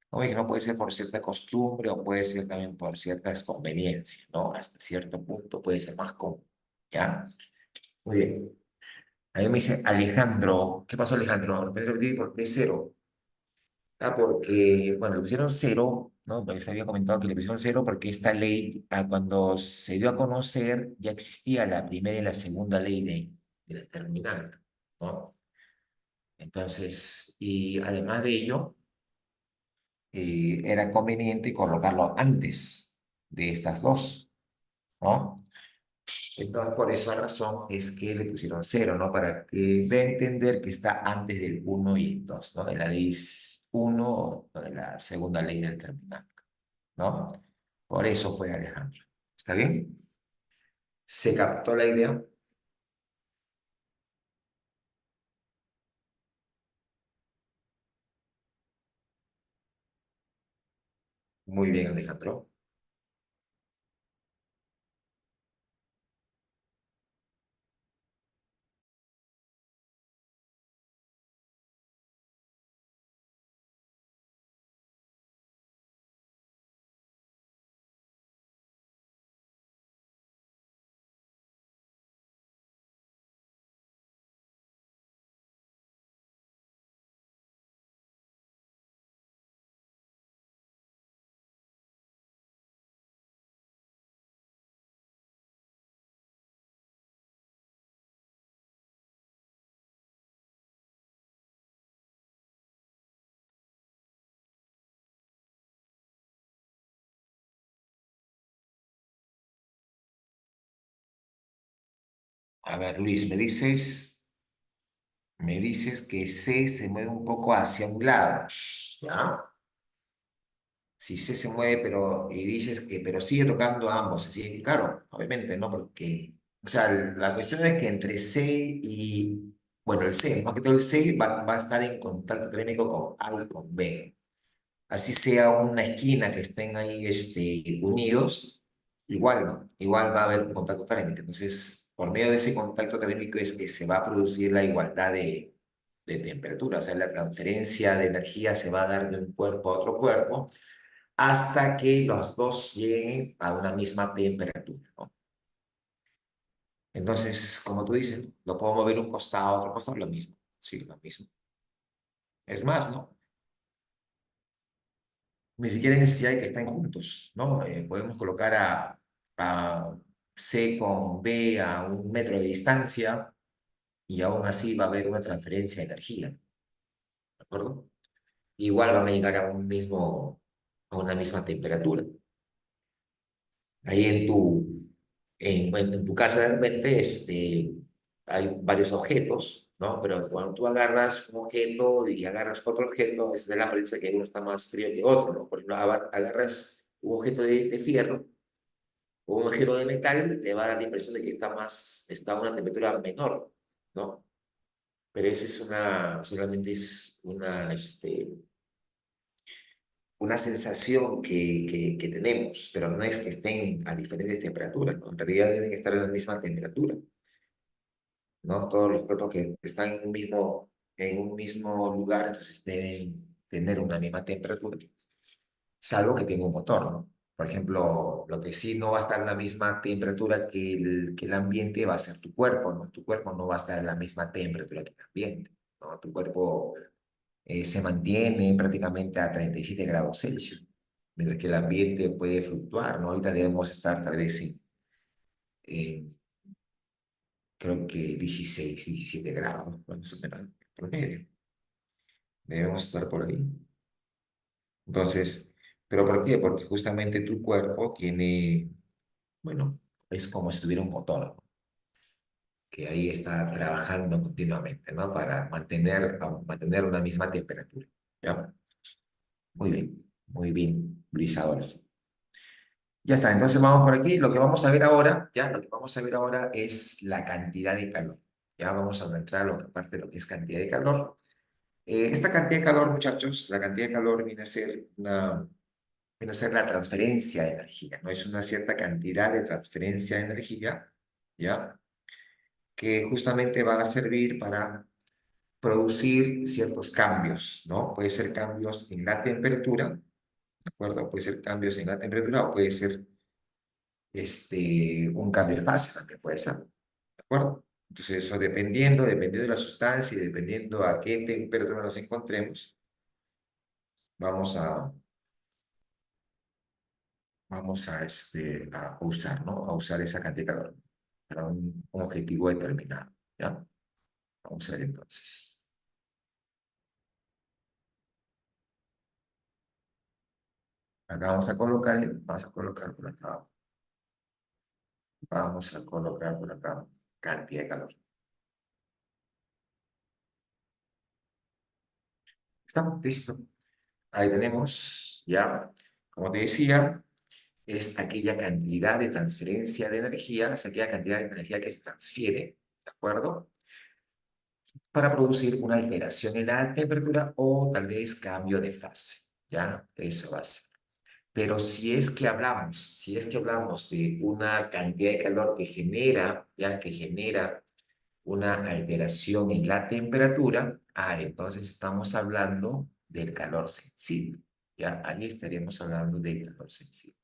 Como dije, no puede ser por cierta costumbre o puede ser también por ciertas conveniencias, ¿no? Hasta cierto punto puede ser más cómodo, ¿ya? Muy bien. A mí me dice Alejandro, ¿qué pasó Alejandro? Me repetí porque es cero. Ah, porque, bueno, le pusieron cero, ¿no? Pues había comentado que le pusieron cero porque esta ley, cuando se dio a conocer, ya existía la primera y la segunda ley de la termodinámica, ¿no? Entonces, y además de ello, era conveniente colocarlo antes de estas dos, ¿no? Entonces, por esa razón es que le pusieron cero, ¿no? Para que dé a entender que está antes del uno y el 2, ¿no? De la ley uno o de la segunda ley del termodinámica, ¿no? Por eso fue Alejandro. ¿Está bien? ¿Se captó la idea? Muy bien, Alejandro. A ver, Luis, me dices que C se mueve un poco hacia un lado, ¿ya? Si C se mueve, y dices que, pero sigue tocando a ambos, así, claro, obviamente, ¿no? Porque, o sea, la cuestión es que entre C y, bueno, el C, más que todo el C va a estar en contacto térmico con A y con B. Así sea una esquina que estén ahí, unidos, igual, ¿no? Igual va a haber un contacto térmico. Entonces, por medio de ese contacto térmico es que se va a producir la igualdad de temperatura, o sea, la transferencia de energía se va a dar de un cuerpo a otro cuerpo hasta que los dos lleguen a una misma temperatura, ¿no? Entonces, como tú dices, lo puedo mover un costado a otro costado, lo mismo. Sí, lo mismo. Es más, ¿no? Ni siquiera hay necesidad de que estén juntos, ¿no? Podemos colocar a C con B a 1 metro de distancia y aún así va a haber una transferencia de energía, ¿de acuerdo? Igual van a llegar a una misma temperatura. Ahí en tu casa realmente hay varios objetos, ¿no? Pero cuando tú agarras un objeto y agarras otro objeto, es de la apariencia que uno está más frío que otro, ¿no? Por ejemplo, agarras un objeto de fierro o un objeto de metal, te va a dar la impresión de que está a una temperatura menor, ¿no? Pero esa solamente es una sensación que tenemos, pero no es que estén a diferentes temperaturas, ¿no? En realidad deben estar a la misma temperatura, ¿no? Todos los cuerpos que están en un mismo lugar, entonces deben tener una misma temperatura, salvo que tenga un motor, ¿no? Por ejemplo, lo que sí no va a estar a la misma temperatura que el ambiente va a ser tu cuerpo, ¿no? Tu cuerpo no va a estar a la misma temperatura que el ambiente, ¿no? Tu cuerpo se mantiene prácticamente a 37 grados Celsius, mientras que el ambiente puede fluctuar, ¿no? Ahorita debemos estar tal vez en, creo que 16, 17 grados, más o menos, promedio. Debemos estar por ahí. Entonces, ¿pero por qué? Porque justamente tu cuerpo tiene, bueno, es como si tuviera un motor, ¿no? Que ahí está trabajando continuamente, ¿no? Para mantener una misma temperatura, ¿ya? Muy bien, Luis Adolfo. Ya está, entonces vamos por aquí. Lo que vamos a ver ahora, ya, lo que vamos a ver ahora es la cantidad de calor. Ya vamos a entrar a lo que parte de lo que es cantidad de calor. Esta cantidad de calor, muchachos, la cantidad de calor viene a ser la transferencia de energía, ¿no? Es una cierta cantidad de transferencia de energía, ¿ya? Que justamente va a servir para producir ciertos cambios, ¿no? Puede ser cambios en la temperatura, ¿de acuerdo? Puede ser cambios en la temperatura o puede ser un cambio de fase también puede ser, ¿de acuerdo? Entonces, eso dependiendo de la sustancia y dependiendo a qué temperatura nos encontremos, vamos a, vamos a usar, ¿no? A usar esa cantidad de calor para un objetivo determinado, ¿ya? Vamos a ver entonces. Acá vamos a colocar por acá, vamos a colocar por acá cantidad de calor. ¿Estamos? Listo. Ahí tenemos, ya, como te decía, es aquella cantidad de transferencia de energía, es aquella cantidad de energía que se transfiere, ¿de acuerdo? Para producir una alteración en la temperatura o tal vez cambio de fase, ¿ya? Eso va a ser. Pero si es que hablamos de una cantidad de calor que genera, ya que genera una alteración en la temperatura, entonces estamos hablando del calor sensible, ya, ahí estaríamos hablando del calor sensible.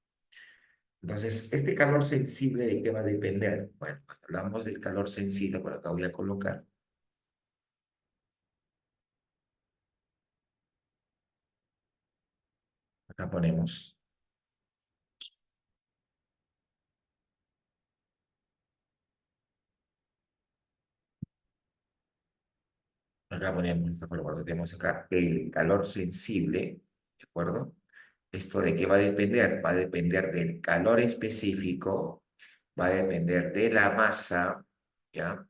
Entonces, ¿este calor sensible de qué va a depender? Bueno, cuando hablamos del calor sensible, por acá voy a colocar, acá ponemos, tenemos acá el calor sensible, ¿de acuerdo? ¿Esto de qué va a depender? Va a depender del calor específico, va a depender de la masa, ¿ya?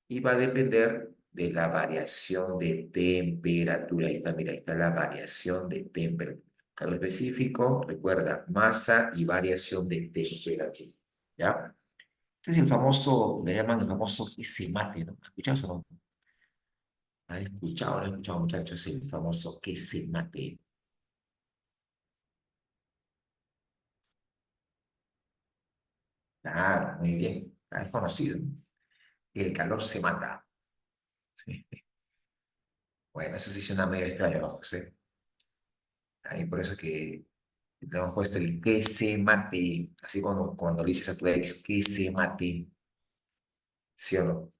Y va a depender de la variación de temperatura. Ahí está, mira, ahí está la variación de temperatura. Calor específico, recuerda, masa y variación de temperatura, ¿ya? Este es el famoso, le llaman el famoso ese mate, ¿no? ¿Has escuchado eso, no? ¿Han escuchado? ¿No han escuchado, muchachos? El famoso que se mate. Ah, muy bien. Es conocido. El calor se mata. Bueno, eso sí suena medio extraño, ¿no, José? Ahí por eso que le hemos puesto el que se mate. Así cuando le dices a tu ex que se mate. ¿Sí o no?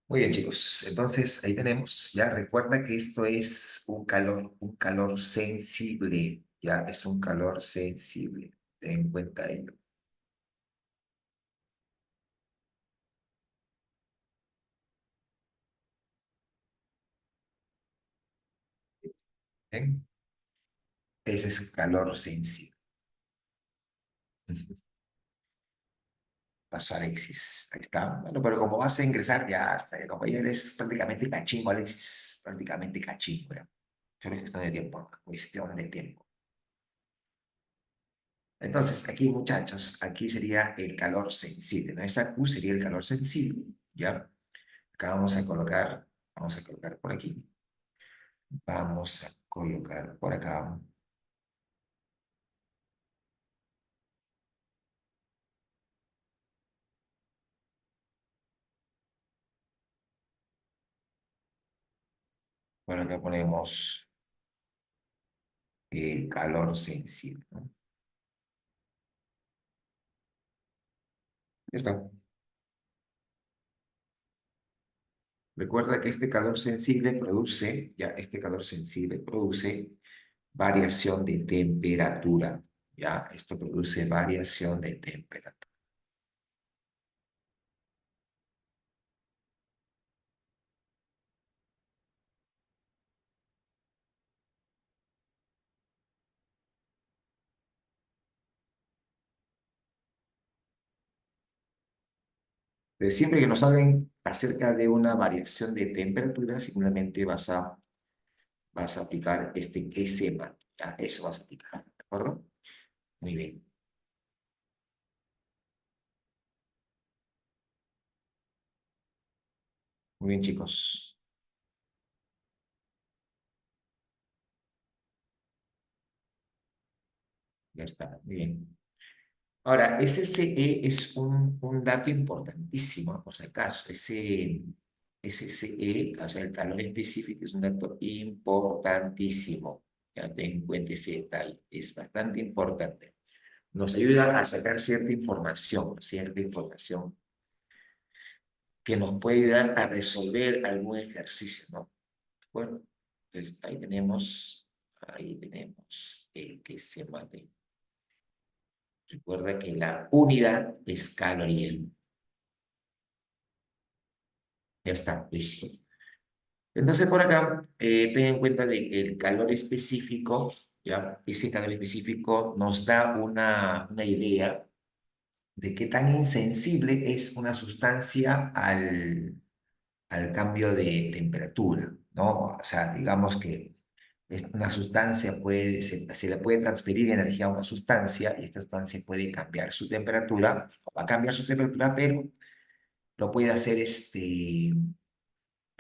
Muy bien, chicos. Entonces, ahí tenemos. Ya recuerda que esto es un calor sensible. Ya es un calor sensible. Ten en cuenta ello. ¿Bien? Ese es calor sensible. Pasó Alexis. Ahí está. Bueno, pero como vas a ingresar, ya hasta como ya eres prácticamente cachimbo, Alexis. Prácticamente cachimbo, ya. Solo es cuestión de tiempo, ¿no? Cuestión de tiempo. Entonces, aquí, muchachos, aquí sería el calor sensible, ¿no? Esa Q sería el calor sensible, ¿ya? Acá vamos a colocar por aquí, vamos a colocar por acá, por acá ponemos calor sensible, ¿no? Ya está. Recuerda que este calor sensible produce, ya, este calor sensible produce variación de temperatura, ya, esto produce variación de temperatura. Siempre que nos hablen acerca de una variación de temperatura, simplemente vas a aplicar este que sepa. Ya, eso vas a aplicar, ¿de acuerdo? Muy bien, muy bien, chicos. Ya está, muy bien. Ahora, SSE es un dato importantísimo, por si acaso. Ese SSE, o sea, el calor específico, es un dato importantísimo. Ya ten en cuenta ese detalle, es bastante importante. Nos ayuda a sacar cierta información que nos puede ayudar a resolver algún ejercicio, ¿no? Bueno, entonces ahí tenemos el que se mate. Recuerda que la unidad es caloría. Ya está, listo. Entonces por acá, ten en cuenta de que el calor específico, ¿ya? Ese calor específico nos da una idea de qué tan insensible es una sustancia al cambio de temperatura, ¿no? O sea, digamos que una sustancia se le puede transferir energía a una sustancia y esta sustancia puede cambiar su temperatura, va a cambiar su temperatura, pero lo puede hacer de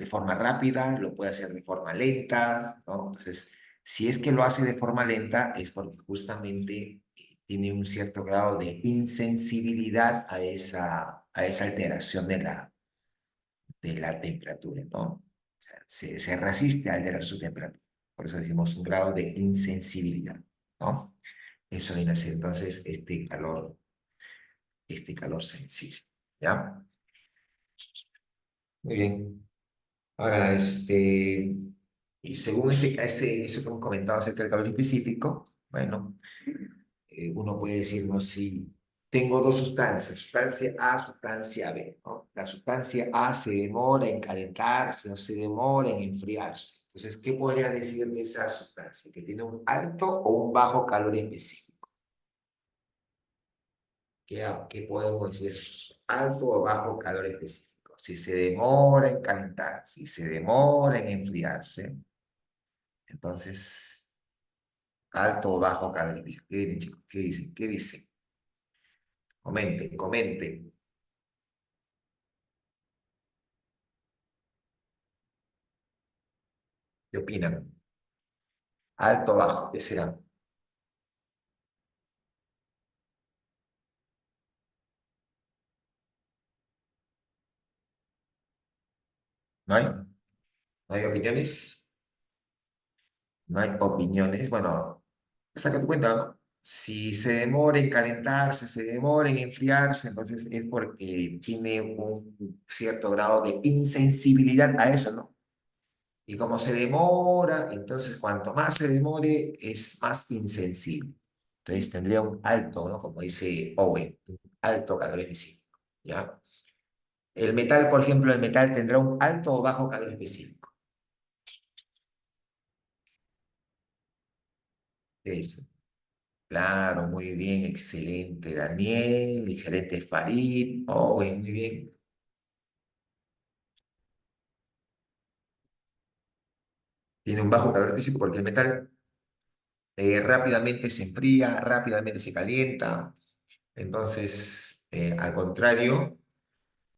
forma rápida, lo puede hacer de forma lenta, ¿no? Entonces, si es que lo hace de forma lenta, es porque justamente tiene un cierto grado de insensibilidad a esa alteración de la temperatura, ¿no? O sea, se resiste a alterar su temperatura. Por eso decimos un grado de insensibilidad, ¿no? Eso viene a ser entonces este calor sensible, ¿ya? Muy bien. Ahora, y según eso que hemos comentado acerca del calor específico, bueno, uno puede decir, no, si tengo dos sustancias, sustancia A, sustancia B, ¿no? La sustancia A se demora en calentarse o se demora en enfriarse. Entonces, ¿qué podría decir de esa sustancia? ¿Que tiene un alto o un bajo calor específico? ¿Qué podemos decir? Alto o bajo calor específico. Si se demora en calentar, si se demora en enfriarse, entonces alto o bajo calor específico. ¿Qué dicen, chicos? ¿Qué dicen? ¿Qué dicen? Comenten, comenten. ¿Qué opinan? Alto o bajo, ¿qué será? ¿No hay? ¿No hay opiniones? No hay opiniones. Bueno, saca tu cuenta, ¿no? Si se demora en calentarse, se demora en enfriarse, entonces es porque tiene un cierto grado de insensibilidad a eso, ¿no? Y como se demora, entonces cuanto más se demore, es más insensible. Entonces tendría un alto, ¿no? Como dice Owen, un alto calor específico, ¿ya? El metal, por ejemplo, el metal tendrá un alto o bajo calor específico. Eso. Claro, muy bien, excelente Daniel, excelente Farid, Owen, muy bien. Tiene un bajo calor específico porque el metal rápidamente se enfría, rápidamente se calienta. Entonces, al contrario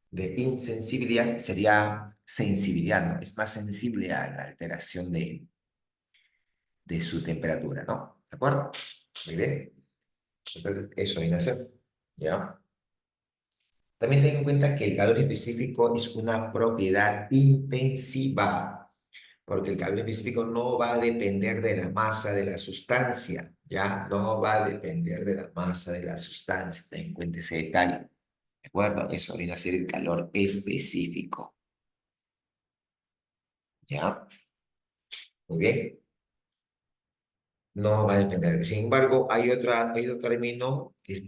de insensibilidad, sería sensibilidad, ¿no? Es más sensible a la alteración de su temperatura, ¿no? ¿De acuerdo? Muy bien. Entonces, eso viene a ser, ¿ya? También ten en cuenta que el calor específico es una propiedad intensiva, porque el calor específico no va a depender de la masa de la sustancia, ¿ya? No va a depender de la masa de la sustancia, ten en cuenta ese detalle, ¿de acuerdo? Eso viene a ser el calor específico, ¿ya? Muy bien. No va a depender. Sin embargo, hay otro término que se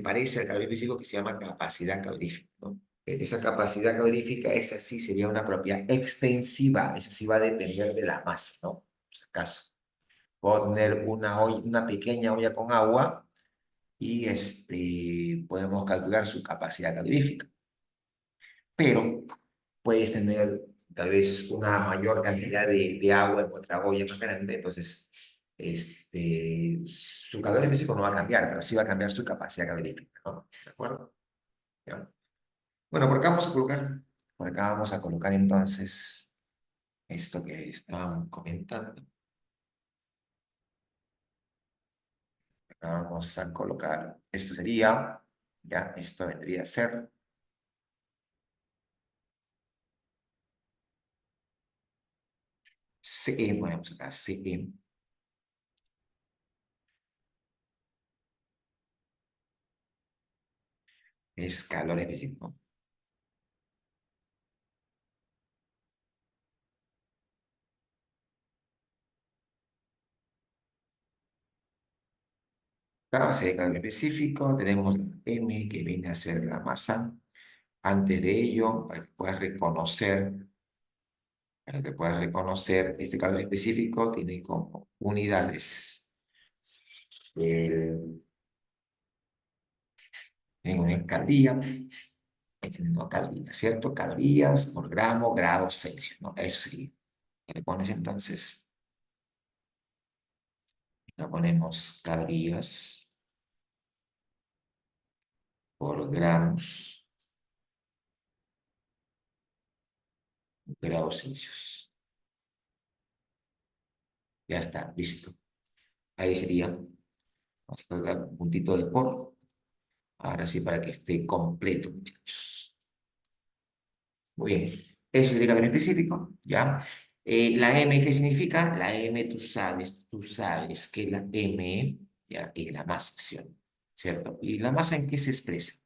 parece al calor específico que se llama capacidad calorífica, ¿no? Esa capacidad calorífica, esa sí sería una propiedad extensiva, esa sí va a depender de la masa, ¿no? Por si acaso. Puedo tener una pequeña olla con agua y podemos calcular su capacidad calorífica, pero puedes tener tal vez una mayor cantidad de agua en otra olla más grande, entonces su calor en físico no va a cambiar, pero sí va a cambiar su capacidad calorífica, ¿no? ¿De acuerdo? ¿Ya? Bueno, por acá vamos a colocar entonces esto que estaban comentando. Acá vamos a colocar, esto sería, ya, esto vendría a ser CE, ponemos acá CE, es calor específico. La base de calor específico, tenemos la M que viene a ser la masa. Antes de ello, para que puedas reconocer este calor específico, tiene como unidades. En una caloría, no calorías, ¿cierto? Calorías por gramo, grados Celsius, ¿no? Eso sí. Le pones entonces, le ponemos calorías por gramos, grados Celsius. Ya está, listo. Ahí sería, vamos a colocar un puntito de por. Ahora sí, para que esté completo, muchachos. Muy bien. Eso sería el específico, ¿ya? La M, ¿qué significa? La M, tú sabes que la M, ya, es la masa, ¿sí? ¿Cierto? ¿Y la masa en qué se expresa?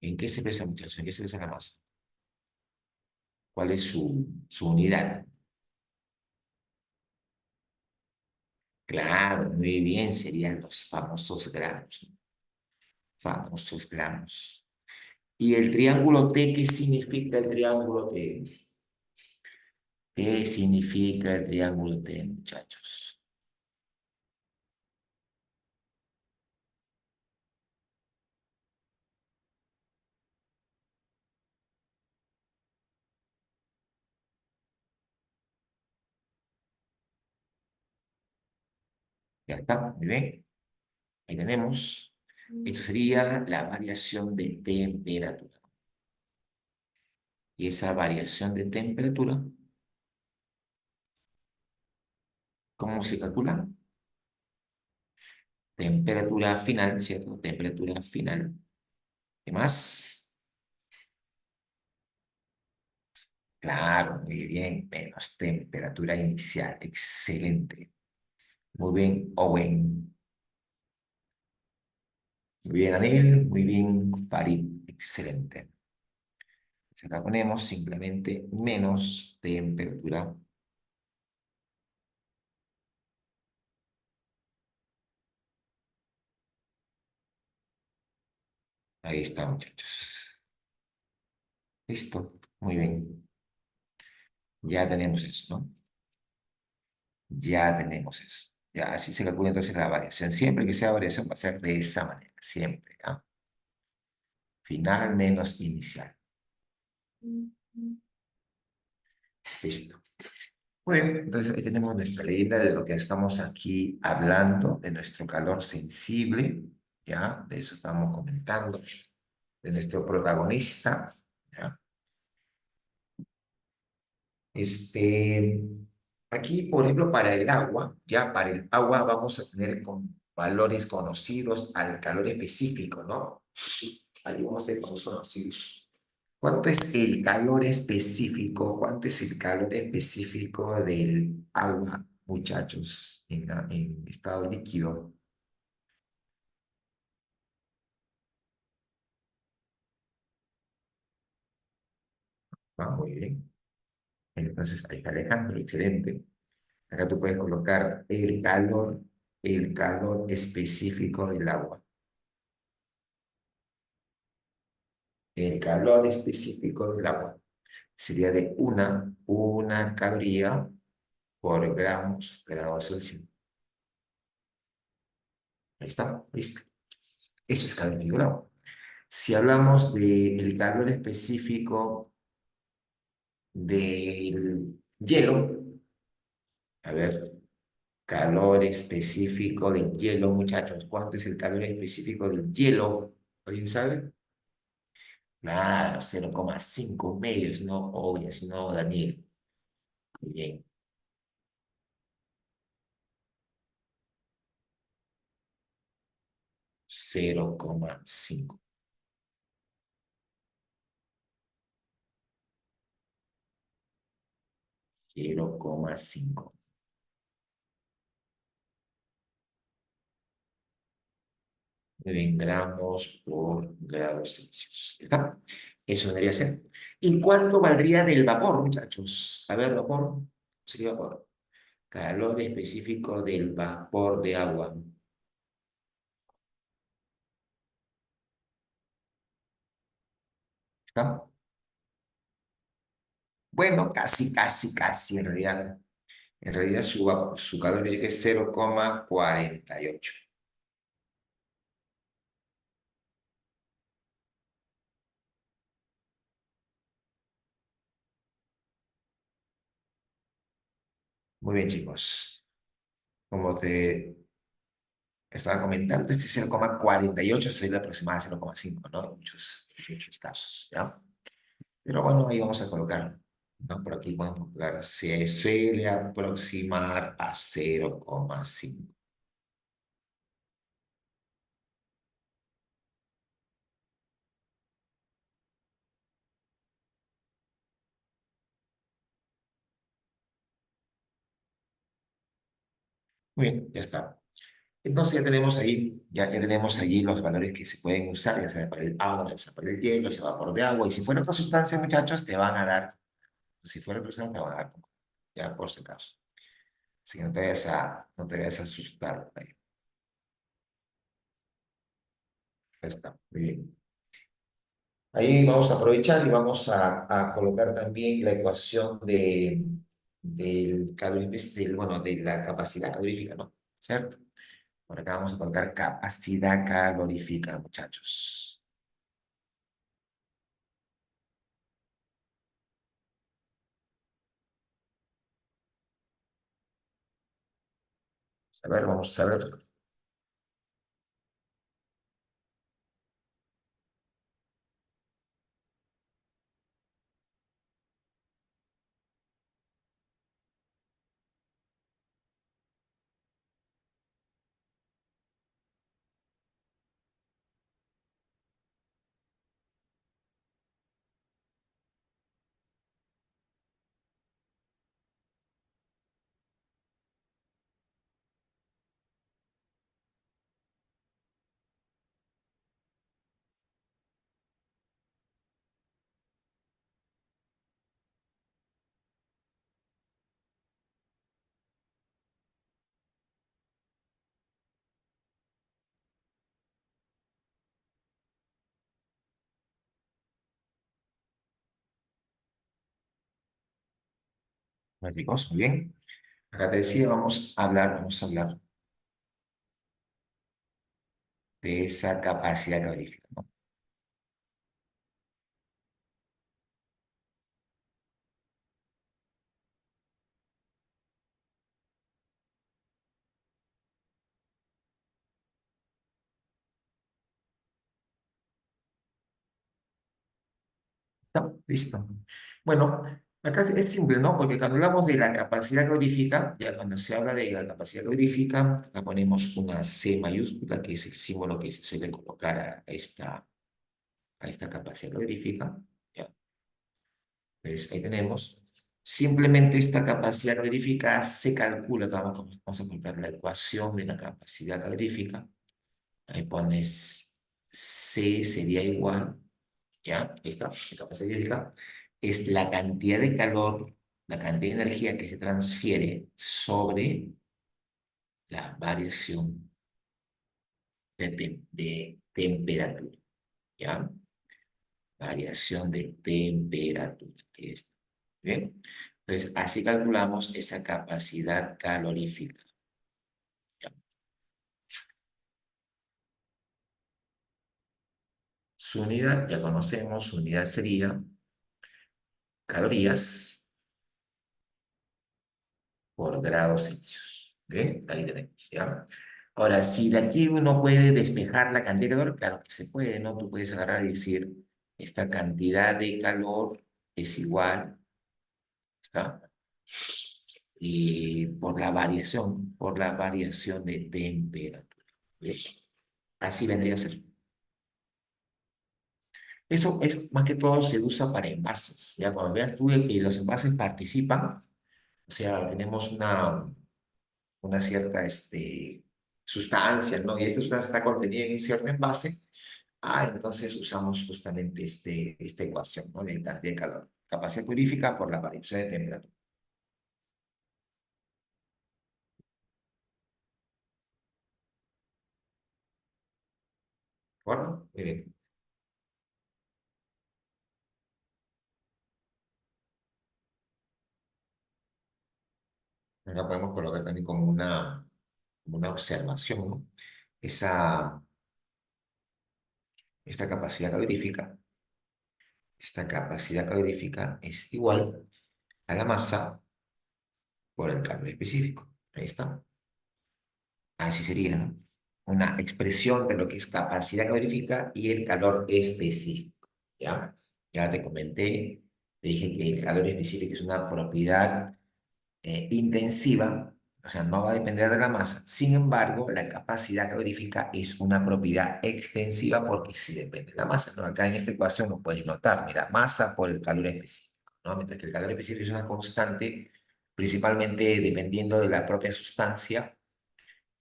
¿En qué se expresa, muchachos? ¿En qué se expresa la masa? ¿Cuál es su unidad? Claro, muy bien, serían los famosos gramos, ¿no? Famosos gramos. ¿Y el triángulo T, qué significa el triángulo T? ¿Qué significa el triángulo T, muchachos? Ya está, muy bien. Ahí tenemos. Esto sería la variación de temperatura. Y esa variación de temperatura, ¿cómo se calcula? Temperatura final, ¿cierto? Temperatura final. ¿Qué más? Claro, muy bien. Menos temperatura inicial. Excelente. Muy bien, Owen. Muy bien, Anel. Muy bien, Farid. Excelente. Pues acá ponemos simplemente menos temperatura. Ahí está, muchachos. Listo. Muy bien. Ya tenemos eso, ¿no? Ya tenemos eso. Ya, así se calcula entonces la variación. Siempre que sea variación va a ser de esa manera. Siempre, ¿ah? Final menos inicial. Listo. Muy bien, entonces ahí tenemos nuestra leyenda de lo que estamos aquí hablando, de nuestro calor sensible, ¿ya? De eso estamos comentando, de nuestro protagonista, ¿ya? Este, aquí, por ejemplo, para el agua, ya para el agua vamos a tener con valores conocidos al calor específico, ¿no? Ahí vamos a tener valores conocidos. ¿Cuánto es el calor específico? ¿Cuánto es el calor específico del agua, muchachos, en estado líquido? Ah, muy bien. Entonces, ahí está Alejandro, excelente. Acá tú puedes colocar el calor específico del agua. El calor específico del agua sería de una caloría por grados Celsius. Ahí está, listo. Eso es calor del agua. Si hablamos del calor específico del hielo, a ver, calor específico del hielo, muchachos. ¿Cuánto es el calor específico del hielo? ¿Alguien sabe? Claro, 0,5 medios, no, obvio, si no, Daniel. Muy bien, 0,5. 0,5. Muy bien, gramos por grados Celsius. ¿Está? Eso debería ser. ¿Y cuánto valdría del vapor, muchachos? A ver, vapor. Sería vapor. Calor específico del vapor de agua. ¿Está? Bueno, casi, casi, casi en realidad. En realidad su calor específico es 0,48. Muy bien, chicos. Como te estaba comentando, este 0,48 sería aproximadamente 0,5, ¿no? En muchos casos, ¿ya? Pero bueno, ahí vamos a colocar, ¿no? Por aquí podemos colocar, se suele aproximar a 0,5. Muy bien, ya está. Entonces ya tenemos allí los valores que se pueden usar, ya sea para el agua, ya sea para el hielo, ya sea vapor de agua. Y si fuera otra sustancia, muchachos, te van a dar, si fuera otra sustancia, te van a dar, ya por si acaso. Así que no te vayas a asustar. Ahí está, muy bien. Ahí vamos a aprovechar y vamos a colocar también la ecuación de bueno, de la capacidad calorífica, ¿no? ¿Cierto? Por acá vamos a colocar capacidad calorífica, muchachos. A ver, vamos a ver. Muy chicos, muy bien. Acá te decía, vamos a hablar de esa capacidad calorífica, ¿no? ¿Está? Listo. Bueno, acá es simple, ¿no? Porque cuando hablamos de la capacidad calorífica, ya cuando se habla de la capacidad calorífica, acá ponemos una C mayúscula, que es el símbolo que se suele colocar a esta capacidad calorífica. ¿Ya? Pues ahí tenemos. Simplemente esta capacidad calorífica se calcula, acá vamos a colocar la ecuación de la capacidad calorífica. Ahí pones C sería igual. ¿Ya? Ahí está, la capacidad hídrica es la cantidad de calor, la cantidad de energía que se transfiere sobre la variación de temperatura, ¿ya? Variación de temperatura, que es, ¿bien? Entonces, así calculamos esa capacidad calorífica, ¿ya? Su unidad, ya conocemos, su unidad sería calorías por grados Celsius. ¿Bien? Ahí tenemos, ¿ya? Ahora, si de aquí uno puede despejar la cantidad de calor, claro que se puede, ¿no? Tú puedes agarrar y decir, esta cantidad de calor es igual, ¿está? Y por la variación de temperatura. ¿Bien? Así vendría a ser. Eso es más que todo se usa para envases, ¿ya? Cuando veas tú que los envases participan, o sea, tenemos una cierta sustancia, ¿no? Y esta sustancia está contenida en un cierto envase. Entonces usamos justamente esta ecuación, ¿no? De cantidad de calor. Capacidad purífica por la variación de temperatura. ¿De acuerdo? Muy bien. Acá podemos colocar también como una observación, ¿no? Esa, esta capacidad calorífica, esta capacidad calorífica es igual a la masa por el calor específico. Ahí está. Así sería, ¿no? Una expresión de lo que es capacidad calorífica y el calor específico, ¿ya? Ya te comenté, te dije que el calor específico es una propiedad intensiva, o sea, no va a depender de la masa. Sin embargo, la capacidad calorífica es una propiedad extensiva porque sí depende de la masa, ¿no? Acá en esta ecuación lo puedes notar, mira, masa por el calor específico, ¿no? Mientras que el calor específico es una constante, principalmente dependiendo de la propia sustancia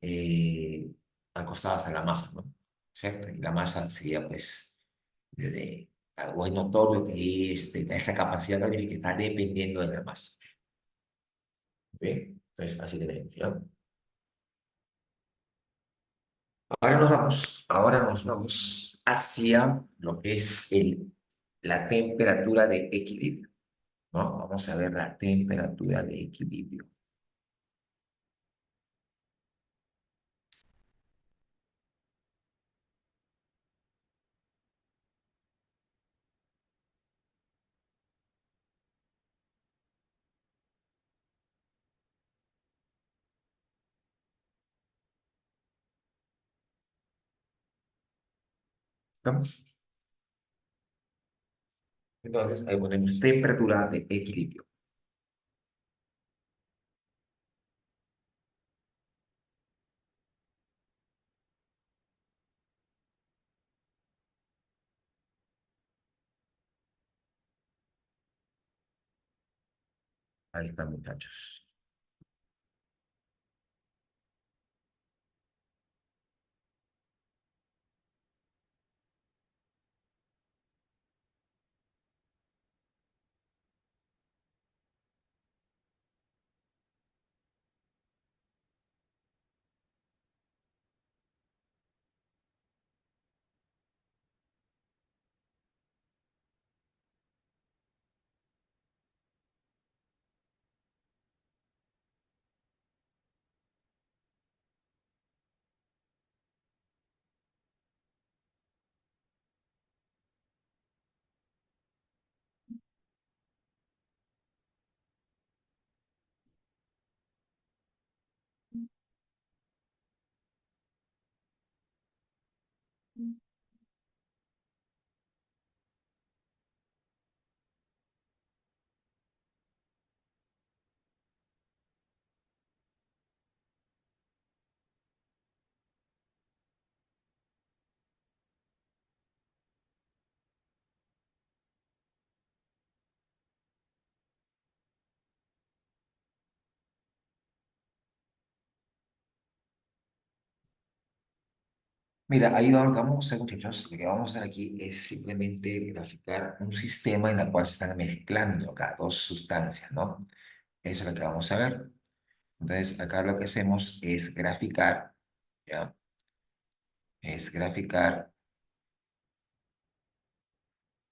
eh, acostadas a la masa, ¿no? ¿Cierto? Y la masa sería, pues, algo notorio que esa capacidad calorífica está dependiendo de la masa. ¿Bien? Entonces, así tenemos, ¿ya? Ahora nos vamos hacia lo que es la temperatura de equilibrio, ¿no? Vamos a ver la temperatura de equilibrio. ¿Estamos? Entonces, ahí ponemos temperatura de equilibrio. Ahí están, muchachos. Mira, ahí vamos a hacer, muchachos, lo que vamos a hacer aquí es simplemente graficar un sistema en el cual se están mezclando acá dos sustancias, ¿no? Eso es lo que vamos a ver. Entonces, acá lo que hacemos es graficar, ¿ya? Es graficar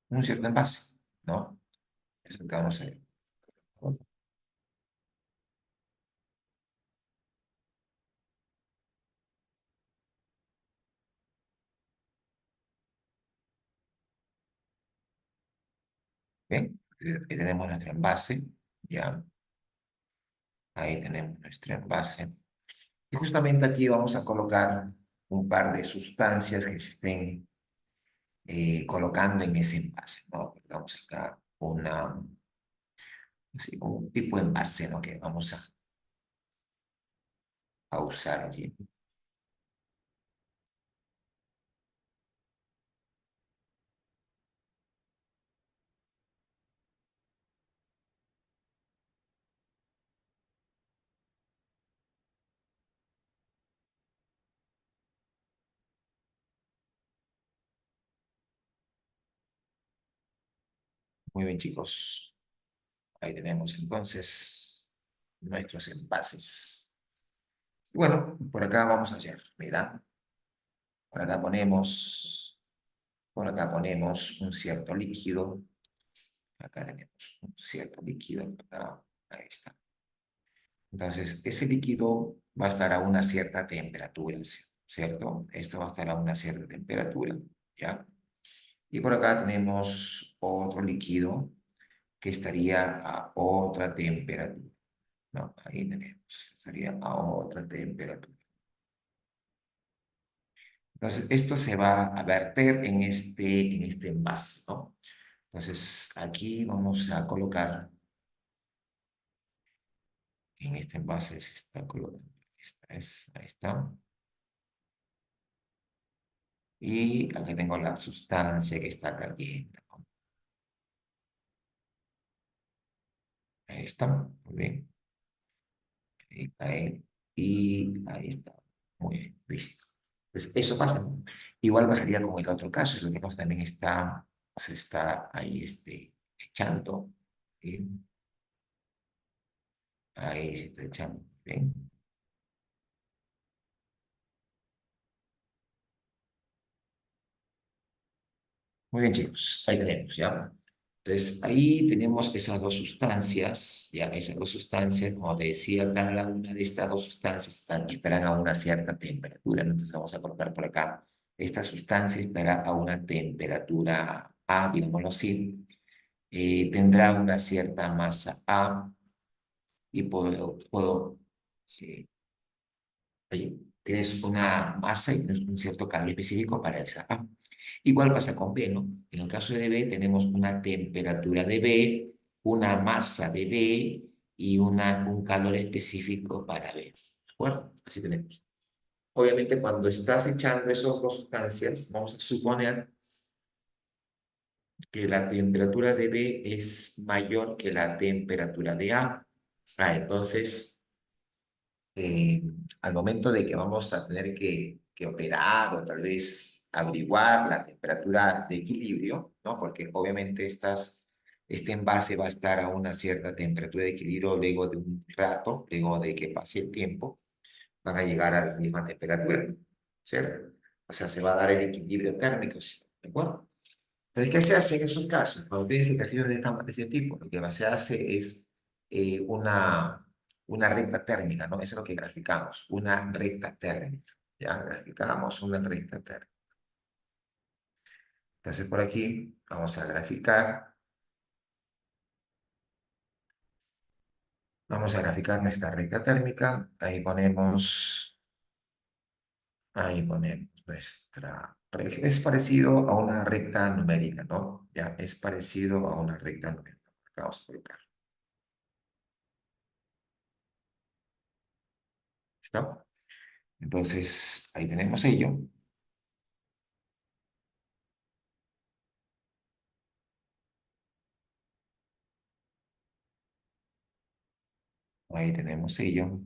un cierto envase, ¿no? Eso es lo que vamos a ver. ¿Bien? Aquí tenemos nuestro envase, ¿ya? Ahí tenemos nuestro envase. Y justamente aquí vamos a colocar un par de sustancias que se estén colocando en ese envase, ¿no? Colocamos acá así, un tipo de envase, ¿no? Que vamos a usar allí. Muy bien, chicos. Ahí tenemos entonces nuestros envases. Bueno, por acá vamos a hacer, mira, por acá ponemos, por acá ponemos un cierto líquido. Acá tenemos un cierto líquido. Acá, ahí está. Entonces, ese líquido va a estar a una cierta temperatura, ¿cierto? Esto va a estar a una cierta temperatura, ¿ya? Y por acá tenemos otro líquido que estaría a otra temperatura, ¿no? Ahí tenemos, estaría a otra temperatura. Entonces, esto se va a verter en este envase, ¿no? Entonces, aquí vamos a colocar, en este envase se está colocando, ahí está. Y aquí tengo la sustancia que está caliente, ¿no? Ahí está, muy bien. Ahí cae. Y ahí está. Muy bien, listo. Pues eso pasa, ¿no? Igual pasaría con el otro caso, lo que nos también está, se está ahí echando. ¿Sí? Ahí se está echando. Bien. Muy bien, chicos. Ahí tenemos, ¿ya? Entonces, ahí tenemos esas dos sustancias, ya esas dos sustancias, como te decía, cada una de estas dos sustancias estarán a una cierta temperatura, ¿no? Entonces, vamos a colocar por acá, esta sustancia estará a una temperatura A, digámoslo así, tendrá una cierta masa A y eh, tienes una masa y tienes un cierto calor específico para esa A. Igual pasa con B, ¿no? En el caso de B tenemos una temperatura de B, una masa de B y un calor específico para B. ¿De acuerdo? Así tenemos. Obviamente cuando estás echando esas dos sustancias, vamos a suponer que la temperatura de B es mayor que la temperatura de A. Entonces eh, al momento de que vamos a tener que operar o tal vez averiguar la temperatura de equilibrio, ¿no? Porque obviamente este envase va a estar a una cierta temperatura de equilibrio luego de un rato, luego de que pase el tiempo, van a llegar a la misma temperatura, ¿cierto? O sea, se va a dar el equilibrio térmico, ¿sí? ¿De acuerdo? Entonces, ¿qué se hace en esos casos? Cuando tienes ejercicios de este tipo, lo que se hace es una recta térmica, ¿no? Eso es lo que graficamos, una recta térmica, ¿ya? Graficamos una recta térmica. Entonces, por aquí vamos a graficar nuestra recta térmica, ahí ponemos es parecido a una recta numérica, ¿no? Ya, es parecido a una recta numérica. Acá vamos a colocar, ¿está? Entonces, ahí tenemos ello. Ahí tenemos ello.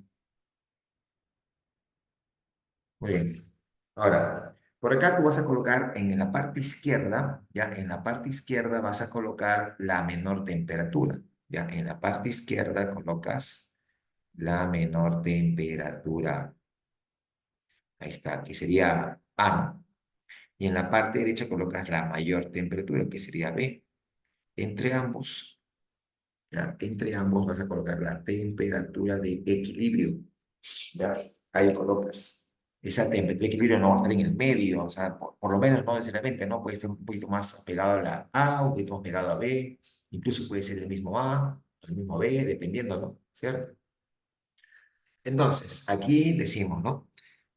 Muy bien. Ahora, por acá tú vas a colocar en la parte izquierda, ya en la parte izquierda vas a colocar la menor temperatura. Ya en la parte izquierda colocas la menor temperatura. Ahí está, que sería A, ¿no? Y en la parte derecha colocas la mayor temperatura, que sería B. Entre ambos, ya, entre ambos vas a colocar la temperatura de equilibrio. ¿Ya? Ahí colocas esa temperatura de equilibrio, no va a estar en el medio, o sea, por lo menos no necesariamente, ¿no? Puede estar un poquito más pegado a la A, un poquito más pegado a B, incluso puede ser el mismo A, el mismo B, dependiendo, ¿no? ¿Cierto? Entonces, aquí decimos, ¿no?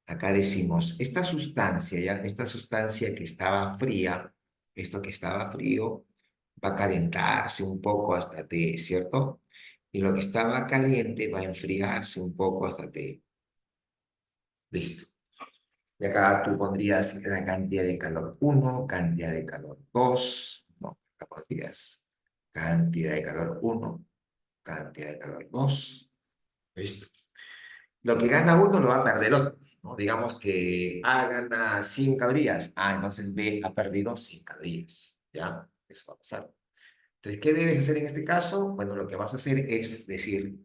Acá decimos, esta sustancia, ya, esta sustancia que estaba fría, esto que estaba frío, va a calentarse un poco hasta T, ¿cierto? Y lo que estaba caliente va a enfriarse un poco hasta T. Listo. Y acá tú pondrías la cantidad de calor uno, cantidad de calor 2, no, acá pondrías cantidad de calor uno, cantidad de calor 2. ¿Listo? Lo que gana uno lo va a perder el otro, ¿no? Digamos que A gana 100 calorías, entonces B ha perdido 100 calorías, ¿ya? Eso va a pasar. Entonces, ¿qué debes hacer en este caso? Bueno, lo que vas a hacer es decir,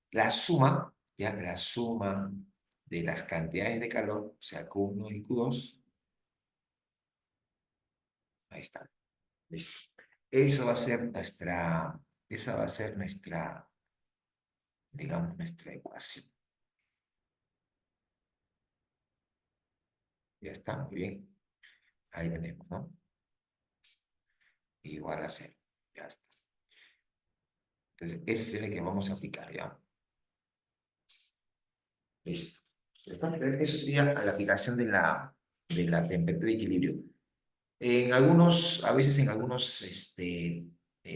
la suma, ¿ya? La suma de las cantidades de calor, o sea, Q1 y Q2, ahí está. Listo. Eso va a ser esa va a ser nuestra, digamos, nuestra ecuación. Ya está, muy bien. Ahí tenemos, ¿no? Igual a cero. Ya está. Entonces, ese es el que vamos a aplicar, ¿ya? Listo. Ya está. Eso sería la aplicación de la temperatura de equilibrio. A veces en algunos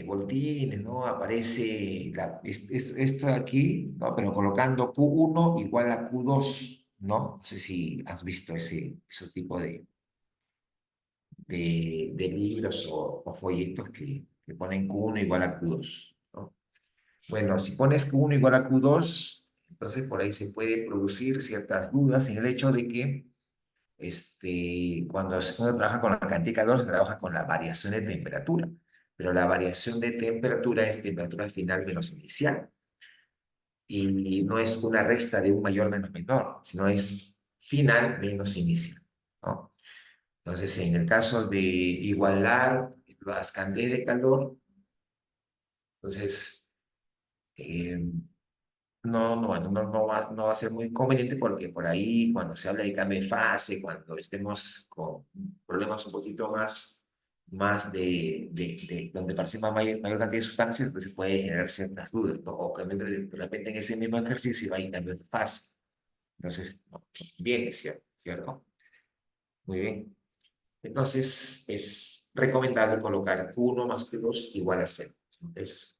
boletines, ¿no? Aparece esto de aquí, ¿no? Pero colocando Q1 igual a Q2, ¿no? No sé si has visto ese tipo de libros o folletos que ponen Q1 igual a Q2, ¿no? Bueno, si pones Q1 igual a Q2, entonces por ahí se puede producir ciertas dudas en el hecho de que cuando uno trabaja con la cantidad de calor, se trabaja con la variación de temperatura, pero la variación de temperatura es temperatura final menos inicial, y no es una resta de un mayor menos menor, sino es final menos inicial, ¿no? Entonces, en el caso de igualar las cantidades de calor, Entonces, eh, no va a ser muy conveniente porque por ahí, cuando se habla de cambio de fase, cuando estemos con problemas un poquito más donde participa mayor cantidad de sustancias, pues se puede generar ciertas dudas, ¿no? O que de repente en ese mismo ejercicio hay cambios de fase. Entonces, no, bien, es cierto, ¿cierto? Muy bien. Entonces, es recomendable colocar Q1 más Q2 igual a cero. Eso es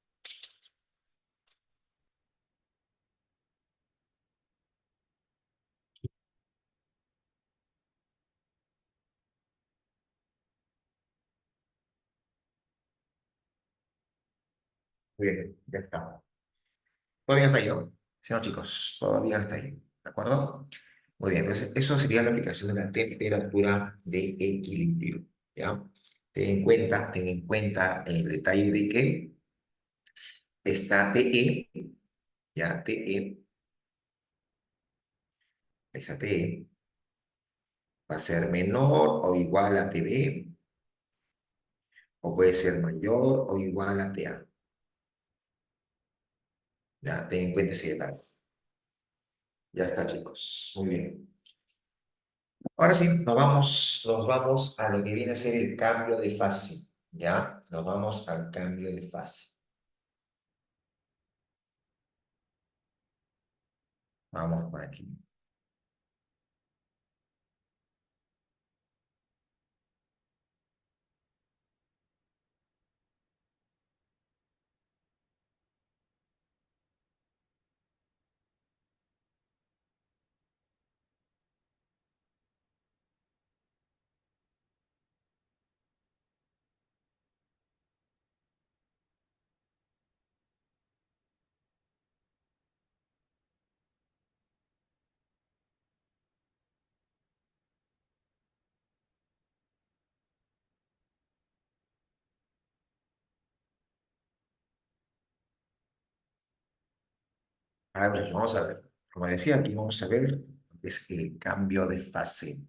muy bien, ya está. Todo bien hasta ahí, ¿no? Sí, no, chicos, todo bien hasta ahí. ¿De acuerdo? Muy bien, entonces eso sería la aplicación de la temperatura de equilibrio, ¿ya? Ten en cuenta el detalle de que esta TE, ya, esa TE va a ser menor o igual a TB, o puede ser mayor o igual a TA. Ya, ten en cuenta ese detalle. Ya está, chicos. Muy bien. Ahora sí, nos vamos a lo que viene a ser el cambio de fase. ¿Ya? Nos vamos al cambio de fase. Vamos por aquí. A ver, vamos a ver. Como decía, aquí vamos a ver lo que es el cambio de fase.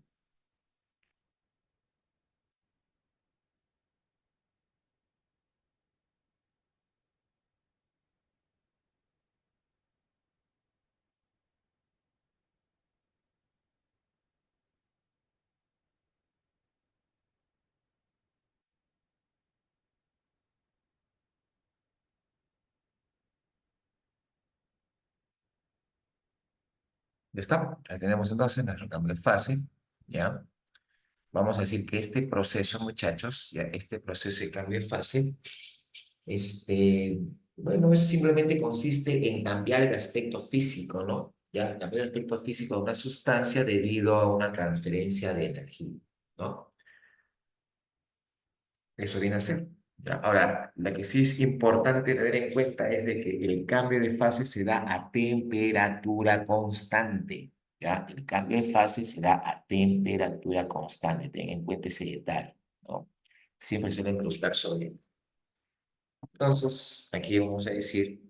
¿Ya está? Ahí tenemos entonces nuestro cambio de fase. ¿Ya? Vamos a decir que este proceso, muchachos, ya este proceso de cambio de fase, este, bueno, es simplemente consiste en cambiar el aspecto físico, ¿no? Ya, cambiar el aspecto físico de una sustancia debido a una transferencia de energía, ¿no? Eso viene a ser. ¿Ya? Ahora, la que sí es importante tener en cuenta es de que el cambio de fase se da a temperatura constante. ¿Ya? El cambio de fase se da a temperatura constante. Ten en cuenta ese detalle, ¿no? Siempre suelen preguntar sobre. Entonces, aquí vamos a decir,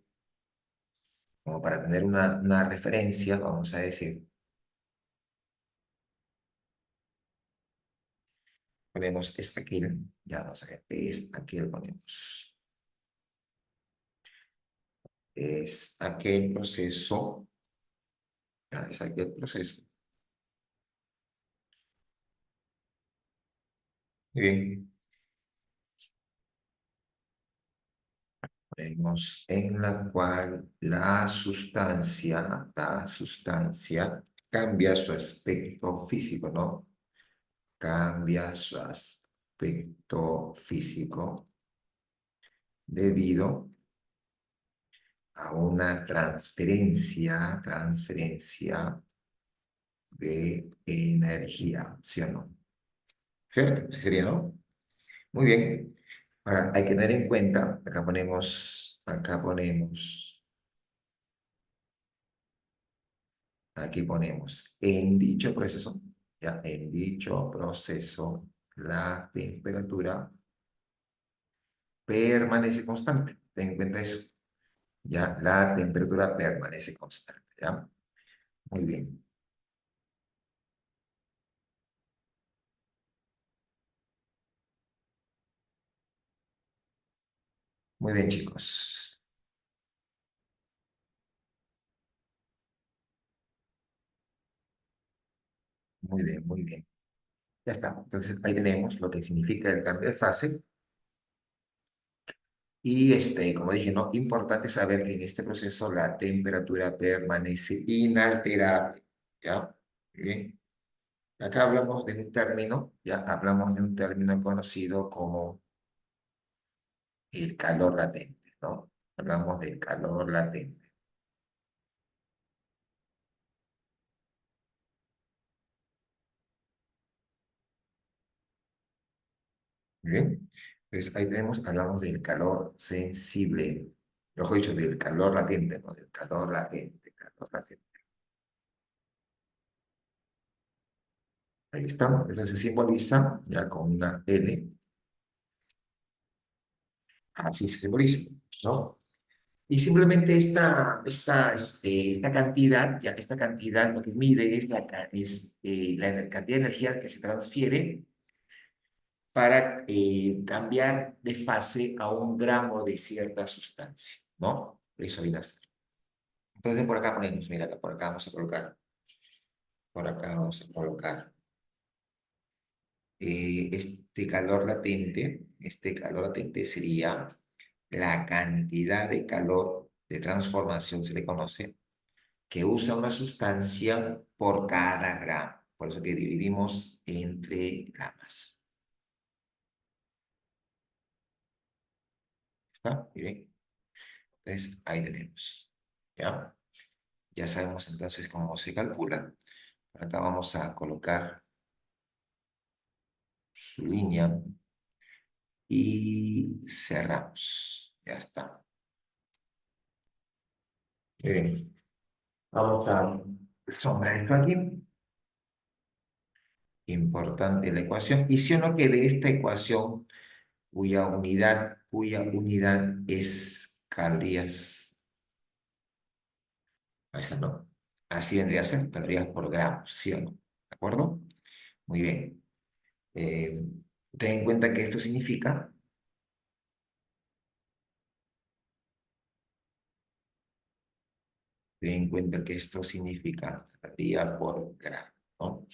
como para tener una referencia, vamos a decir, ponemos es aquel, ya vamos a ver, es aquel, ponemos, es aquel proceso, ya, es aquel proceso. Muy bien. Vemos en la cual la sustancia cambia su aspecto físico, ¿no? Cambia su aspecto físico debido a una transferencia de energía, ¿sí o no? ¿Cierto? Sí sería, ¿no? Muy bien. Ahora, hay que tener en cuenta, aquí ponemos, en dicho proceso, ya, en dicho proceso, la temperatura permanece constante. Ten en cuenta eso. Ya, la temperatura permanece constante. Ya, muy bien. Muy bien, chicos. Muy bien, muy bien. Ya está. Entonces ahí tenemos lo que significa el cambio de fase. Y como dije, ¿no? Importante saber que en este proceso la temperatura permanece inalterable. ¿Ya? Muy bien. Acá hablamos de un término, ya hablamos de un término conocido como el calor latente, ¿no? Hablamos del calor latente. Muy bien. Entonces ahí tenemos, hablamos del calor sensible. Mejor dicho, del calor latente, ¿no? Del calor latente, calor latente. Ahí está. Entonces se simboliza ya con una L. Así se simboliza, ¿no? Y simplemente esta cantidad, ya esta cantidad lo que mide es la cantidad de energía que se transfiere para cambiar de fase a un gramo de cierta sustancia, ¿no? Eso viene a ser. Entonces por acá ponemos, mira, acá, por acá vamos a colocar, por acá vamos a colocar este calor latente sería la cantidad de calor de transformación, se le conoce, que usa una sustancia por cada gramo. Por eso que dividimos entre la masa. ¿Está? Muy bien. Entonces, ahí tenemos. ¿Ya? Ya sabemos entonces cómo se calcula. Acá vamos a colocar su línea y cerramos. Ya está. Muy bien. Vamos a sombrar esto aquí. Importante la ecuación. Y si uno que de esta ecuación, cuya unidad es calorías, esa no. Así vendría a ser calorías por gramo, ¿sí o no? ¿De acuerdo? Muy bien. Eh, Ten en cuenta que esto significa, ten en cuenta que esto significa caloría por gramo, ¿no?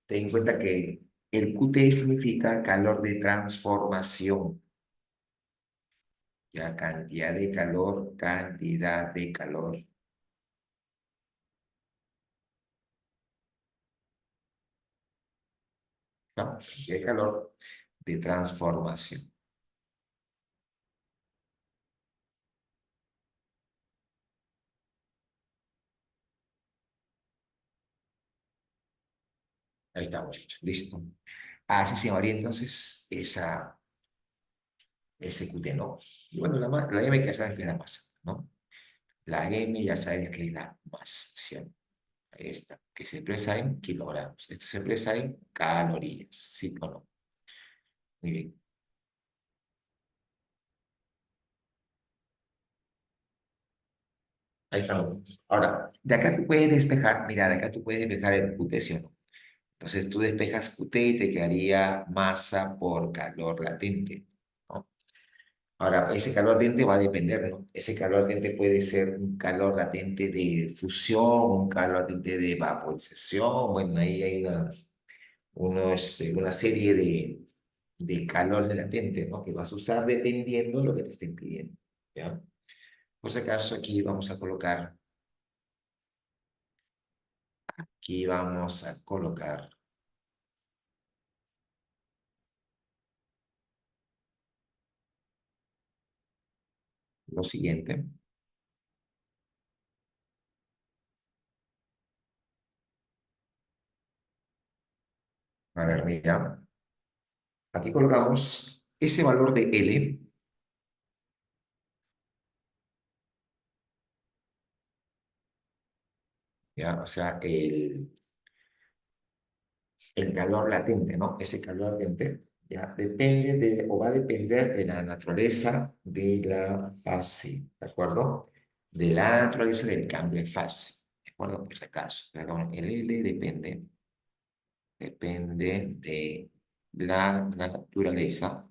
Ten en cuenta que el QT significa calor de transformación, ya cantidad de calor, ¿no? De calor de transformación. Ahí está, muchachos. Listo. Así se llamaría entonces ese QT, ¿no? Y bueno, la M que ya sabes que es la masa, ¿no? La M ya sabes que es la masa, ¿sí? Ahí está, que se expresa en kilogramos. Esto se expresa en calorías, ¿sí o no? Muy bien. Ahí estamos. Ahora, de acá tú puedes despejar, mira, de acá tú puedes despejar el QT, ¿sí o no? Entonces tú despejas QT y te quedaría masa por calor latente, ¿no? Ahora, ese calor latente va a depender, ¿no? Ese calor latente puede ser un calor latente de fusión, un calor latente de vaporización. Bueno, ahí hay una serie de calor latente, ¿no? Que vas a usar dependiendo de lo que te estén pidiendo, ¿ya? Por si acaso, aquí vamos a colocar lo siguiente. A ver, mira, aquí colocamos ese valor de L, ¿ya? O sea, el calor latente, ¿no? Ese calor latente, ¿ya? Depende o va a depender de la naturaleza de la fase, ¿de acuerdo? De la naturaleza del cambio de fase, ¿de acuerdo? Por si acaso, perdón, el L depende de la naturaleza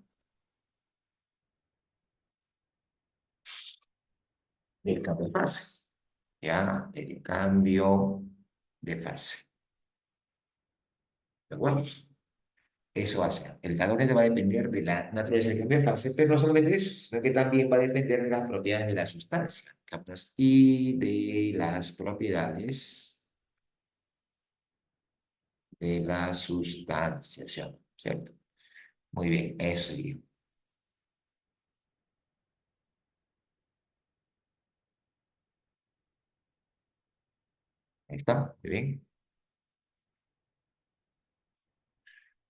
del cambio de fase. ¿Ya? El cambio de fase. ¿De acuerdo? Eso hace. El calor va a depender de la naturaleza del cambio de fase, pero no solamente de eso, sino que también va a depender de las propiedades de la sustancia. ¿Captas? Y de las propiedades de la sustancia, ¿cierto? Muy bien, eso sería. Ahí está, muy bien.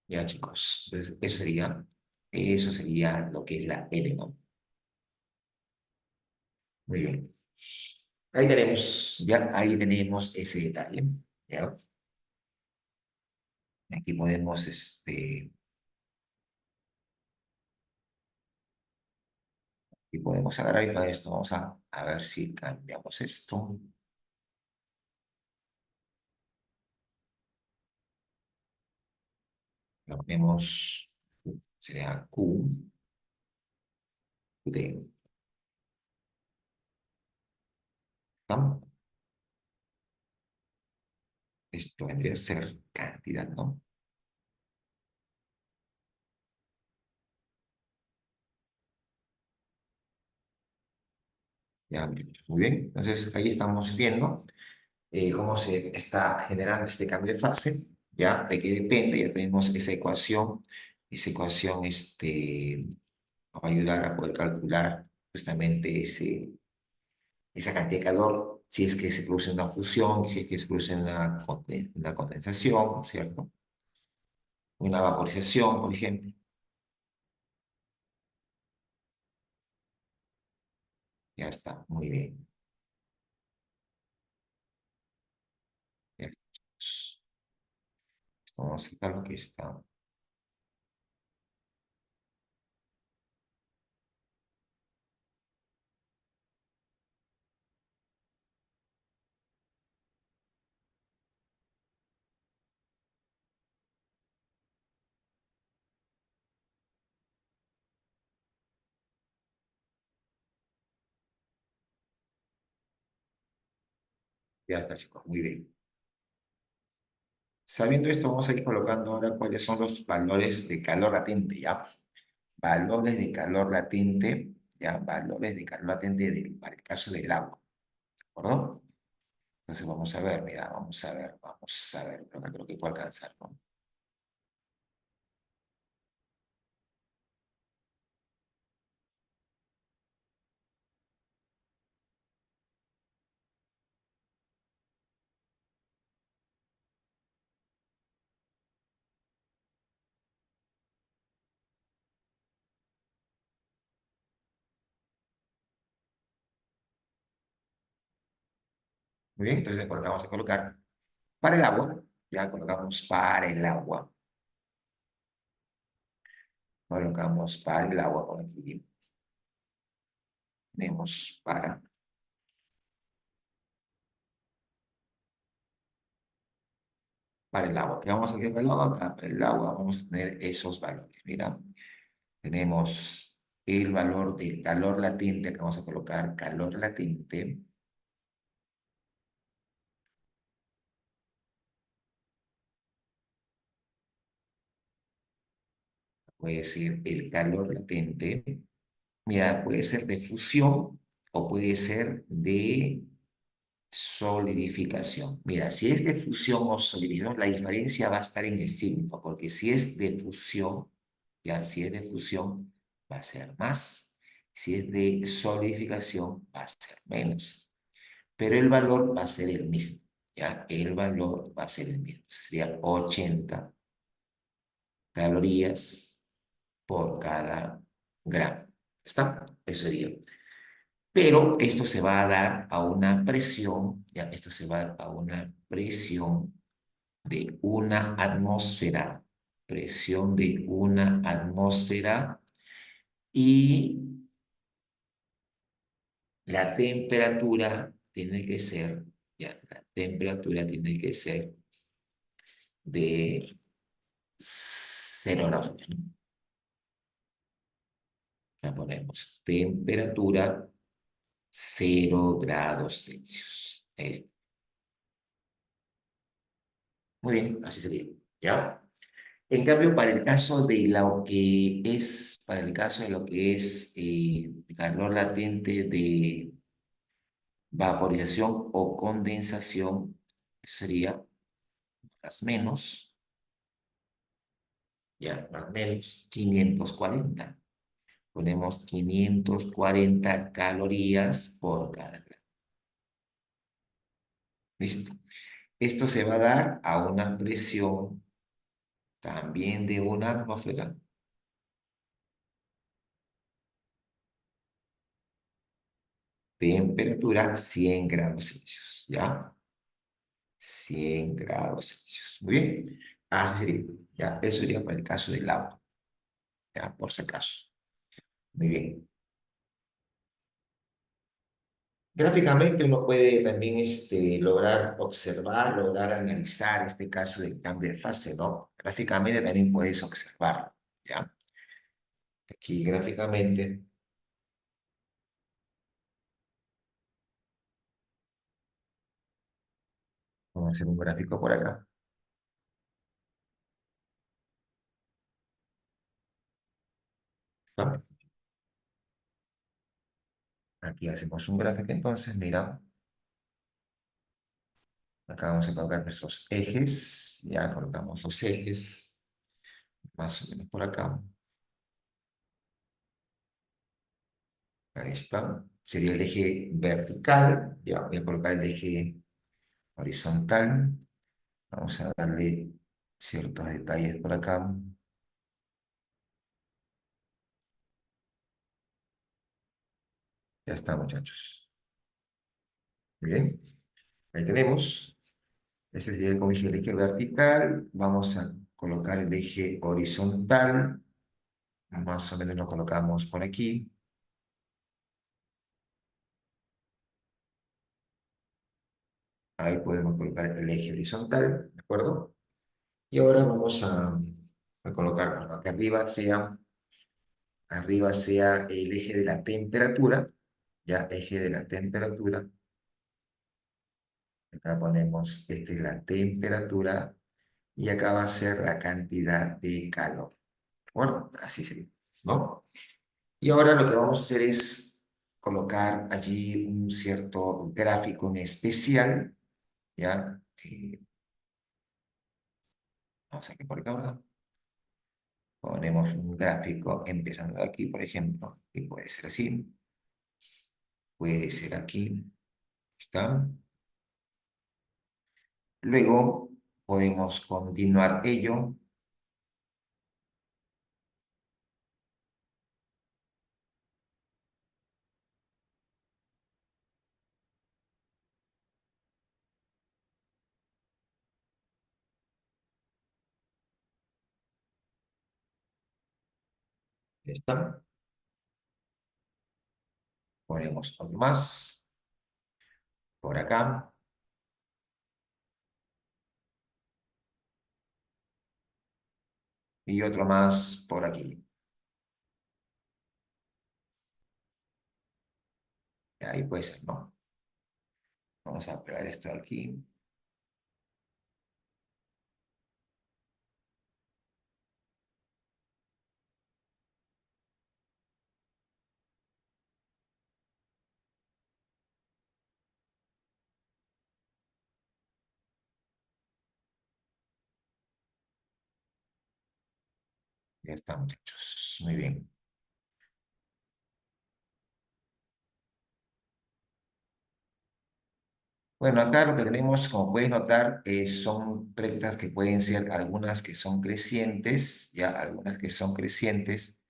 Ya, chicos. Entonces, eso sería lo que es la L, ¿no? Muy bien. Ahí tenemos ese detalle. ¿Ya? Aquí podemos, y podemos agarrar y para esto vamos a ver si cambiamos esto. Lo ponemos, sería QD, ¿no? Esto vendría a ser cantidad, ¿no? Ya, muy bien. Entonces, ahí estamos viendo cómo se está generando este cambio de fase, ¿ya? De qué depende, ya tenemos esa ecuación, nos va a ayudar a poder calcular justamente esa cantidad de calor, si es que se produce una fusión, si es que se produce una condensación, ¿cierto? Una vaporización, por ejemplo. Ya está, muy bien. Ya está. Vamos a quitar lo que está. Ya está, chicos, muy bien. Sabiendo esto, vamos a ir colocando ahora cuáles son los valores de calor latente, ¿ya? Valores de calor latente, ¿ya? Valores de calor latente para el caso del agua, ¿de acuerdo? Entonces vamos a ver, mira, vamos a ver, creo que puedo alcanzar, ¿no? Muy bien, entonces vamos a colocar para el agua, ya colocamos para el agua, colocamos para el agua, por aquí tenemos para el agua. ¿Qué vamos a hacer para el agua? Acá para el agua vamos a tener esos valores. Mira, tenemos el valor del calor latente, que vamos a colocar calor latente, puede ser el calor latente. Mira, puede ser de fusión o puede ser de solidificación. Mira, si es de fusión o solidificación, la diferencia va a estar en el signo, porque si es de fusión, ya, si es de fusión, va a ser más. Si es de solidificación, va a ser menos. Pero el valor va a ser el mismo, ya, el valor va a ser el mismo. Sería 80 calorías por cada gramo. ¿Está? Eso sería. Pero esto se va a dar a una presión, ya, esto se va a dar a una presión de una atmósfera, presión de una atmósfera y la temperatura tiene que ser, ya, la temperatura tiene que ser de 0 grados. ¿No? Ya ponemos temperatura 0 grados Celsius. Ahí está. Muy bien, así sería. ¿Ya? En cambio, para el caso de lo que es, para el caso de lo que es calor latente de vaporización o condensación, sería más menos, ya, más menos 540. Ponemos 540 calorías por cada gramo. ¿Listo? Esto se va a dar a una presión también de una atmósfera, temperatura 100 grados Celsius, ¿ya? 100 grados Celsius. Muy bien. Así sería. Ya, eso sería para el caso del agua, ya, por si acaso. Muy bien. Gráficamente uno puede también lograr observar, lograr analizar este caso del cambio de fase, ¿no? Gráficamente también puedes observarlo, ¿ya? Aquí gráficamente, vamos a hacer un gráfico por acá. ¿No? Aquí hacemos un gráfico, entonces, mira, acá vamos a colocar nuestros ejes, ya colocamos los ejes, más o menos por acá. Ahí está. Sería el eje vertical. Ya voy a colocar el eje horizontal. Vamos a darle ciertos detalles por acá. Ya está, muchachos. Muy bien. Ahí tenemos. Este sería como dije, el eje vertical. Vamos a colocar el eje horizontal. Más o menos lo colocamos por aquí. Ahí podemos colocar el eje horizontal. ¿De acuerdo? Y ahora vamos a colocar, bueno, que arriba sea el eje de la temperatura, ya eje de la temperatura, acá ponemos, esta es la temperatura, y acá va a ser la cantidad de calor, ¿de acuerdo? Así sería, ¿no? Y ahora lo que vamos a hacer es colocar allí un cierto gráfico en especial, ¿ya? Vamos aquí por acá, ponemos un gráfico empezando de aquí, por ejemplo, y puede ser así, puede ser aquí, ¿está? Luego podemos continuar ello. ¿Está? Ponemos otro más por acá y otro más por aquí. Ahí puede ser, ¿no? Vamos a pegar esto aquí. Ya está, muchachos. Muy bien. Bueno, acá lo que tenemos, como puedes notar, son rectas que pueden ser algunas que son crecientes, ya algunas que son crecientes,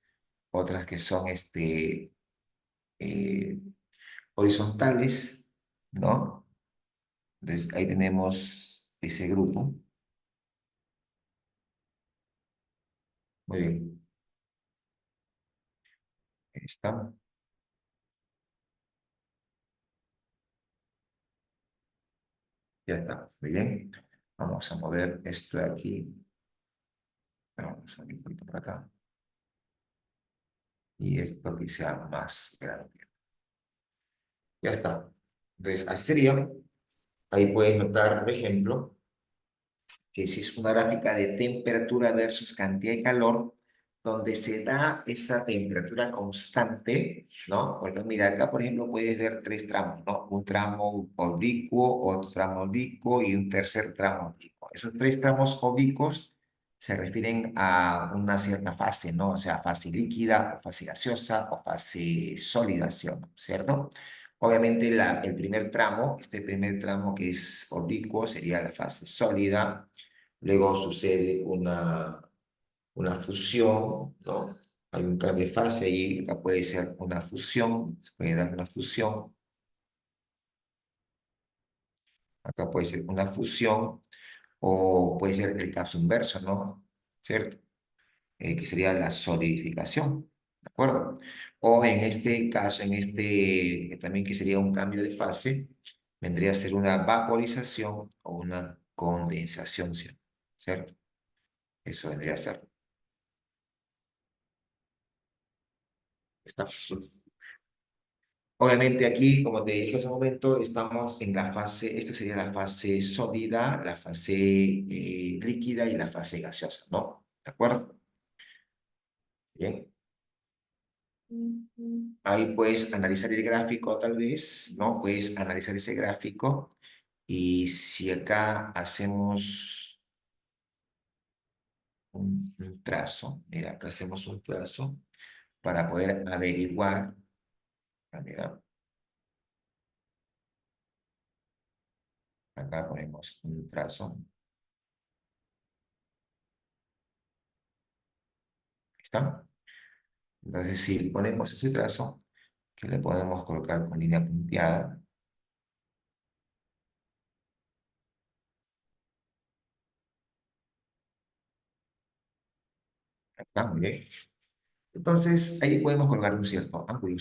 otras que son eh, horizontales, ¿no? Entonces ahí tenemos ese grupo. Muy bien. Ahí está. Ya está. Muy bien. Vamos a mover esto de aquí. Vamos a mover un poquito por acá. Y esto que sea más grande. Ya está. Entonces, así sería. Ahí puedes notar, por ejemplo, que si es una gráfica de temperatura versus cantidad de calor, donde se da esa temperatura constante, ¿no? Porque mira, acá, por ejemplo, puedes ver tres tramos, ¿no? Un tramo oblicuo, otro tramo oblicuo y un tercer tramo oblicuo. Esos tres tramos oblicuos se refieren a una cierta fase, ¿no? O sea, fase líquida, o fase gaseosa, o fase sólida, ¿cierto? Obviamente el primer tramo, este primer tramo que es oblicuo, sería la fase sólida. Luego sucede una fusión, ¿no? Hay un cambio de fase y acá puede ser una fusión, se puede dar una fusión, acá puede ser una fusión o puede ser el caso inverso, ¿no? ¿Cierto? Que sería la solidificación, ¿de acuerdo? O en este caso, también que sería un cambio de fase, vendría a ser una vaporización o una condensación, ¿cierto? Eso vendría a ser. Está. Obviamente aquí, como te dije hace un momento, estamos en la fase, esta sería la fase sólida, la fase líquida y la fase gaseosa, ¿no? ¿De acuerdo? Bien. Ahí puedes analizar el gráfico tal vez, ¿no? Puedes analizar ese gráfico y si acá hacemos un trazo, mira, acá hacemos un trazo para poder averiguar, mira, acá ponemos un trazo, ¿está? Entonces, si ponemos ese trazo, que le podemos colocar con línea punteada, está muy bien. Entonces, ahí podemos colocar un cierto ángulo,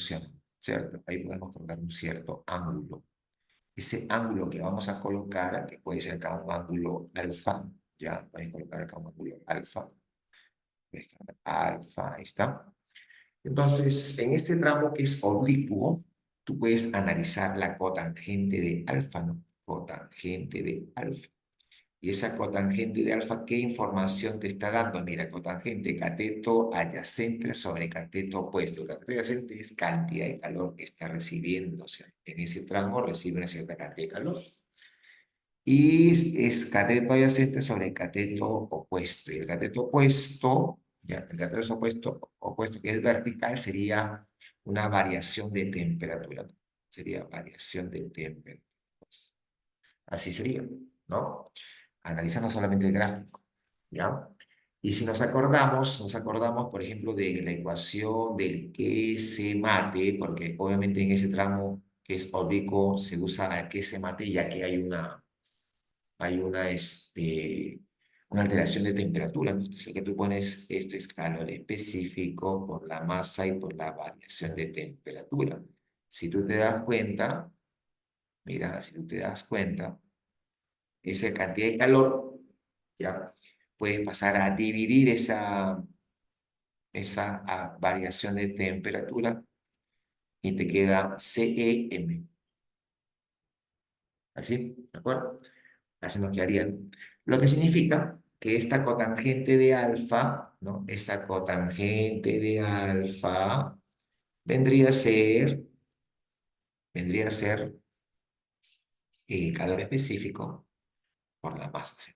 ¿cierto? Ahí podemos colocar un cierto ángulo. Ese ángulo que vamos a colocar, que puede ser acá un ángulo alfa, ya, pueden colocar acá un ángulo alfa, alfa, ahí está. Entonces, en este tramo que es oblicuo, tú puedes analizar la cotangente de alfa, ¿no? Cotangente de alfa. Y esa cotangente de alfa, ¿qué información te está dando? Mira, cotangente, cateto adyacente sobre cateto opuesto. El cateto adyacente es cantidad de calor que está recibiendo. O sea, en ese tramo recibe una cierta cantidad de calor. Y es cateto adyacente sobre el cateto opuesto. Y el cateto opuesto, ya, el cateto opuesto que es vertical sería una variación de temperatura. Sería variación de temperatura. Así sería, ¿no? Analizando solamente el gráfico, ¿ya? Y si nos acordamos, por ejemplo, de la ecuación del que se mate, porque obviamente en ese tramo que es oblicuo se usa el que se mate, ya que hay una alteración de temperatura, ¿no? Entonces, que tú pones esto es calor específico por la masa y por la variación de temperatura. Si tú te das cuenta, mira, si tú te das cuenta, esa cantidad de calor, ¿ya? Puedes pasar a dividir esa variación de temperatura y te queda CEM. ¿Así? ¿De acuerdo? Así nos quedaría. Lo que significa que esta cotangente de alfa, ¿no? Esta cotangente de alfa vendría a ser, vendría a ser calor específico por la masa, ¿sí?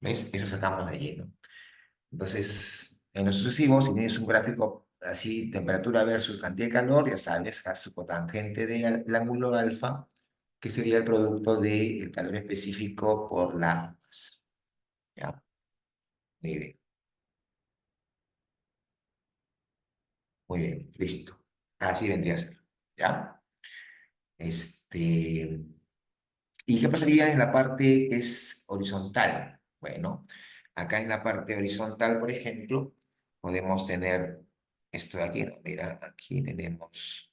¿Ves? Eso sacamos de allí, ¿no? Entonces, en lo sucesivo, si tienes un gráfico así, temperatura versus cantidad de calor, ya sabes, a su cotangente del ángulo alfa, que sería el producto del calor específico por la masa. ¿Ya? Muy bien, muy bien, listo. Así vendría a ser. ¿Ya? Este, ¿Y qué pasaría en la parte que es horizontal? Bueno, acá en la parte horizontal, por ejemplo, podemos tener esto de aquí, ¿no? Mira, aquí tenemos.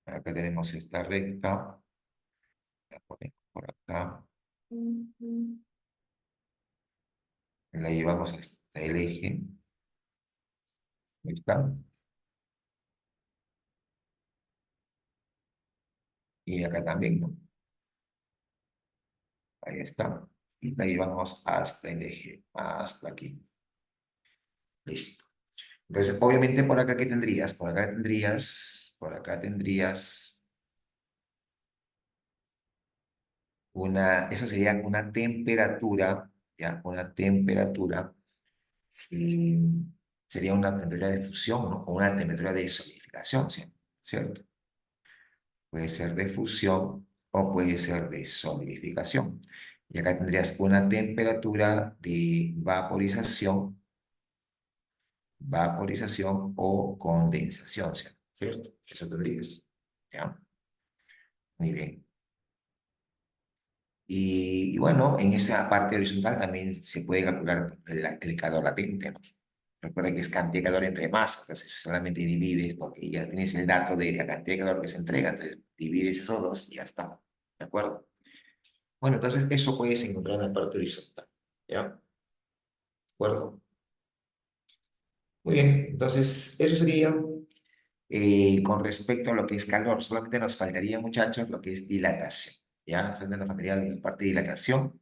Acá tenemos esta recta, la ponemos por acá, la llevamos hasta el eje, ahí está. Y acá también, ¿no? Ahí está. Y de ahí vamos hasta el eje, hasta aquí. Listo. Entonces, obviamente por acá, ¿qué tendrías? Por acá tendrías eso sería una temperatura, ¿ya? Una temperatura, eh, sería una temperatura de fusión, ¿no? O una temperatura de solidificación, ¿sí? ¿Cierto? Puede ser de fusión o puede ser de solidificación. Y acá tendrías una temperatura de vaporización o condensación, ¿cierto? Eso tendrías. ¿Ya? Muy bien. Y bueno, en esa parte horizontal también se puede calcular el calor latente, ¿no? Recuerda que es cantidad de calor entre masas, entonces solamente divides, porque ya tienes el dato de la cantidad de calor que se entrega, entonces divides esos dos y ya está, ¿de acuerdo? Bueno, entonces eso puedes encontrar en la parte horizontal, ¿ya? ¿De acuerdo? Muy bien, entonces eso sería con respecto a lo que es calor. Solamente nos faltaría, muchachos, lo que es dilatación, ¿ya? Solamente nos faltaría la parte de dilatación.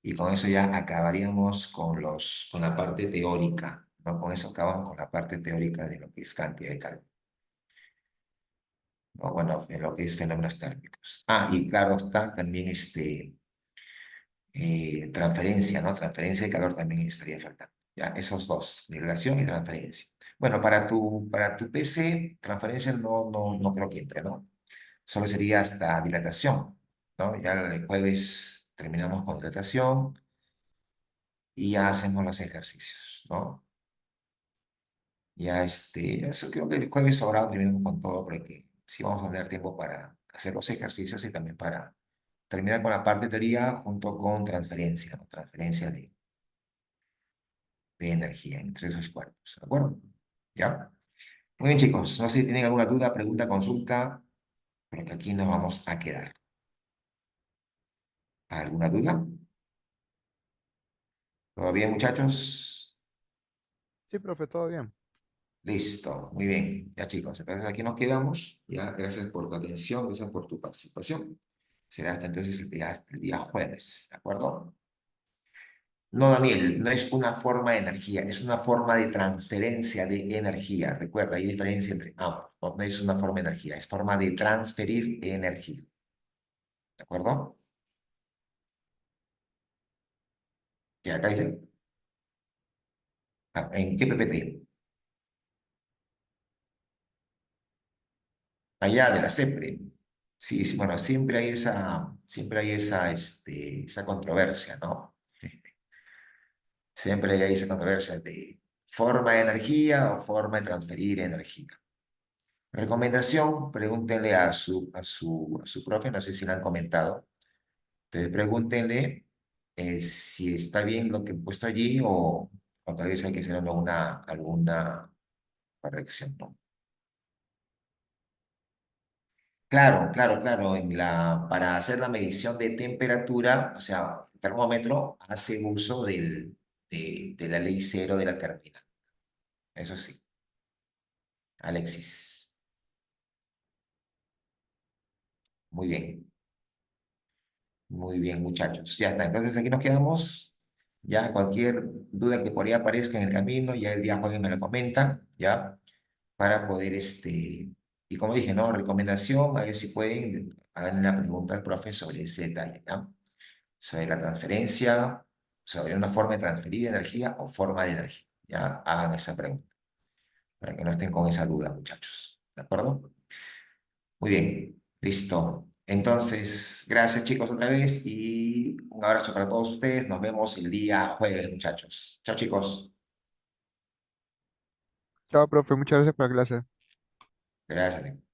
Y con eso ya acabaríamos con la parte teórica, ¿no? Con eso acabamos con la parte teórica de lo que es cantidad de calor, ¿no? Bueno, en lo que es fenómenos térmicos. Ah, y claro está también transferencia, ¿no? Transferencia de calor también estaría faltando. Ya, esos dos, dilatación y transferencia. Bueno, para tu PC, transferencia no creo que entre, ¿no? Solo sería hasta dilatación, ¿no? Ya el jueves terminamos con dilatación y ya hacemos los ejercicios, ¿no? Ya eso creo que el jueves sobrado terminamos con todo, porque sí vamos a tener tiempo para hacer los ejercicios y también para terminar con la parte de teoría junto con transferencia, ¿no? Transferencia de energía entre esos cuerpos, ¿de acuerdo? ¿Ya? Muy bien, chicos, no sé si tienen alguna duda, pregunta, consulta, pero que aquí nos vamos a quedar. ¿Alguna duda? ¿Todo bien, muchachos? Sí, profe, todo bien. Listo, muy bien. Ya, chicos, entonces aquí nos quedamos. Ya, gracias por tu atención, gracias por tu participación. Será hasta entonces hasta el día jueves, ¿de acuerdo? No, Daniel, no es una forma de energía, es una forma de transferencia de energía. Recuerda, hay diferencia entre ambos. No, no es una forma de energía, es forma de transferir energía. ¿De acuerdo? Que acá dice, ¿en qué PPT? Allá de la CEPRE. Sí, sí, bueno, siempre hay esa controversia, ¿no? Siempre hay esa controversia de forma de energía o forma de transferir energía. Recomendación, pregúntenle a su profe, no sé si le han comentado. Entonces, pregúntenle si está bien lo que he puesto allí o tal vez hay que hacer alguna corrección, ¿no? Claro, claro, claro. Para hacer la medición de temperatura, o sea, el termómetro hace uso de la ley cero de la termodinamia. Eso sí, Alexis. Muy bien. Muy bien, muchachos. Ya está. Entonces aquí nos quedamos. Ya cualquier duda que por ahí aparezca en el camino, ya el día jueves me lo comentan, ya, para poder, y como dije, ¿no? Recomendación, a ver si pueden hacer una pregunta al profe sobre ese detalle, ¿ya? Sobre la transferencia, sobre una forma de transferir energía o forma de energía. Ya hagan esa pregunta, para que no estén con esa duda, muchachos. ¿De acuerdo? Muy bien, listo. Entonces, gracias chicos otra vez y un abrazo para todos ustedes. Nos vemos el día jueves, muchachos. Chao chicos. Chao, profe, muchas gracias por la clase. Gracias.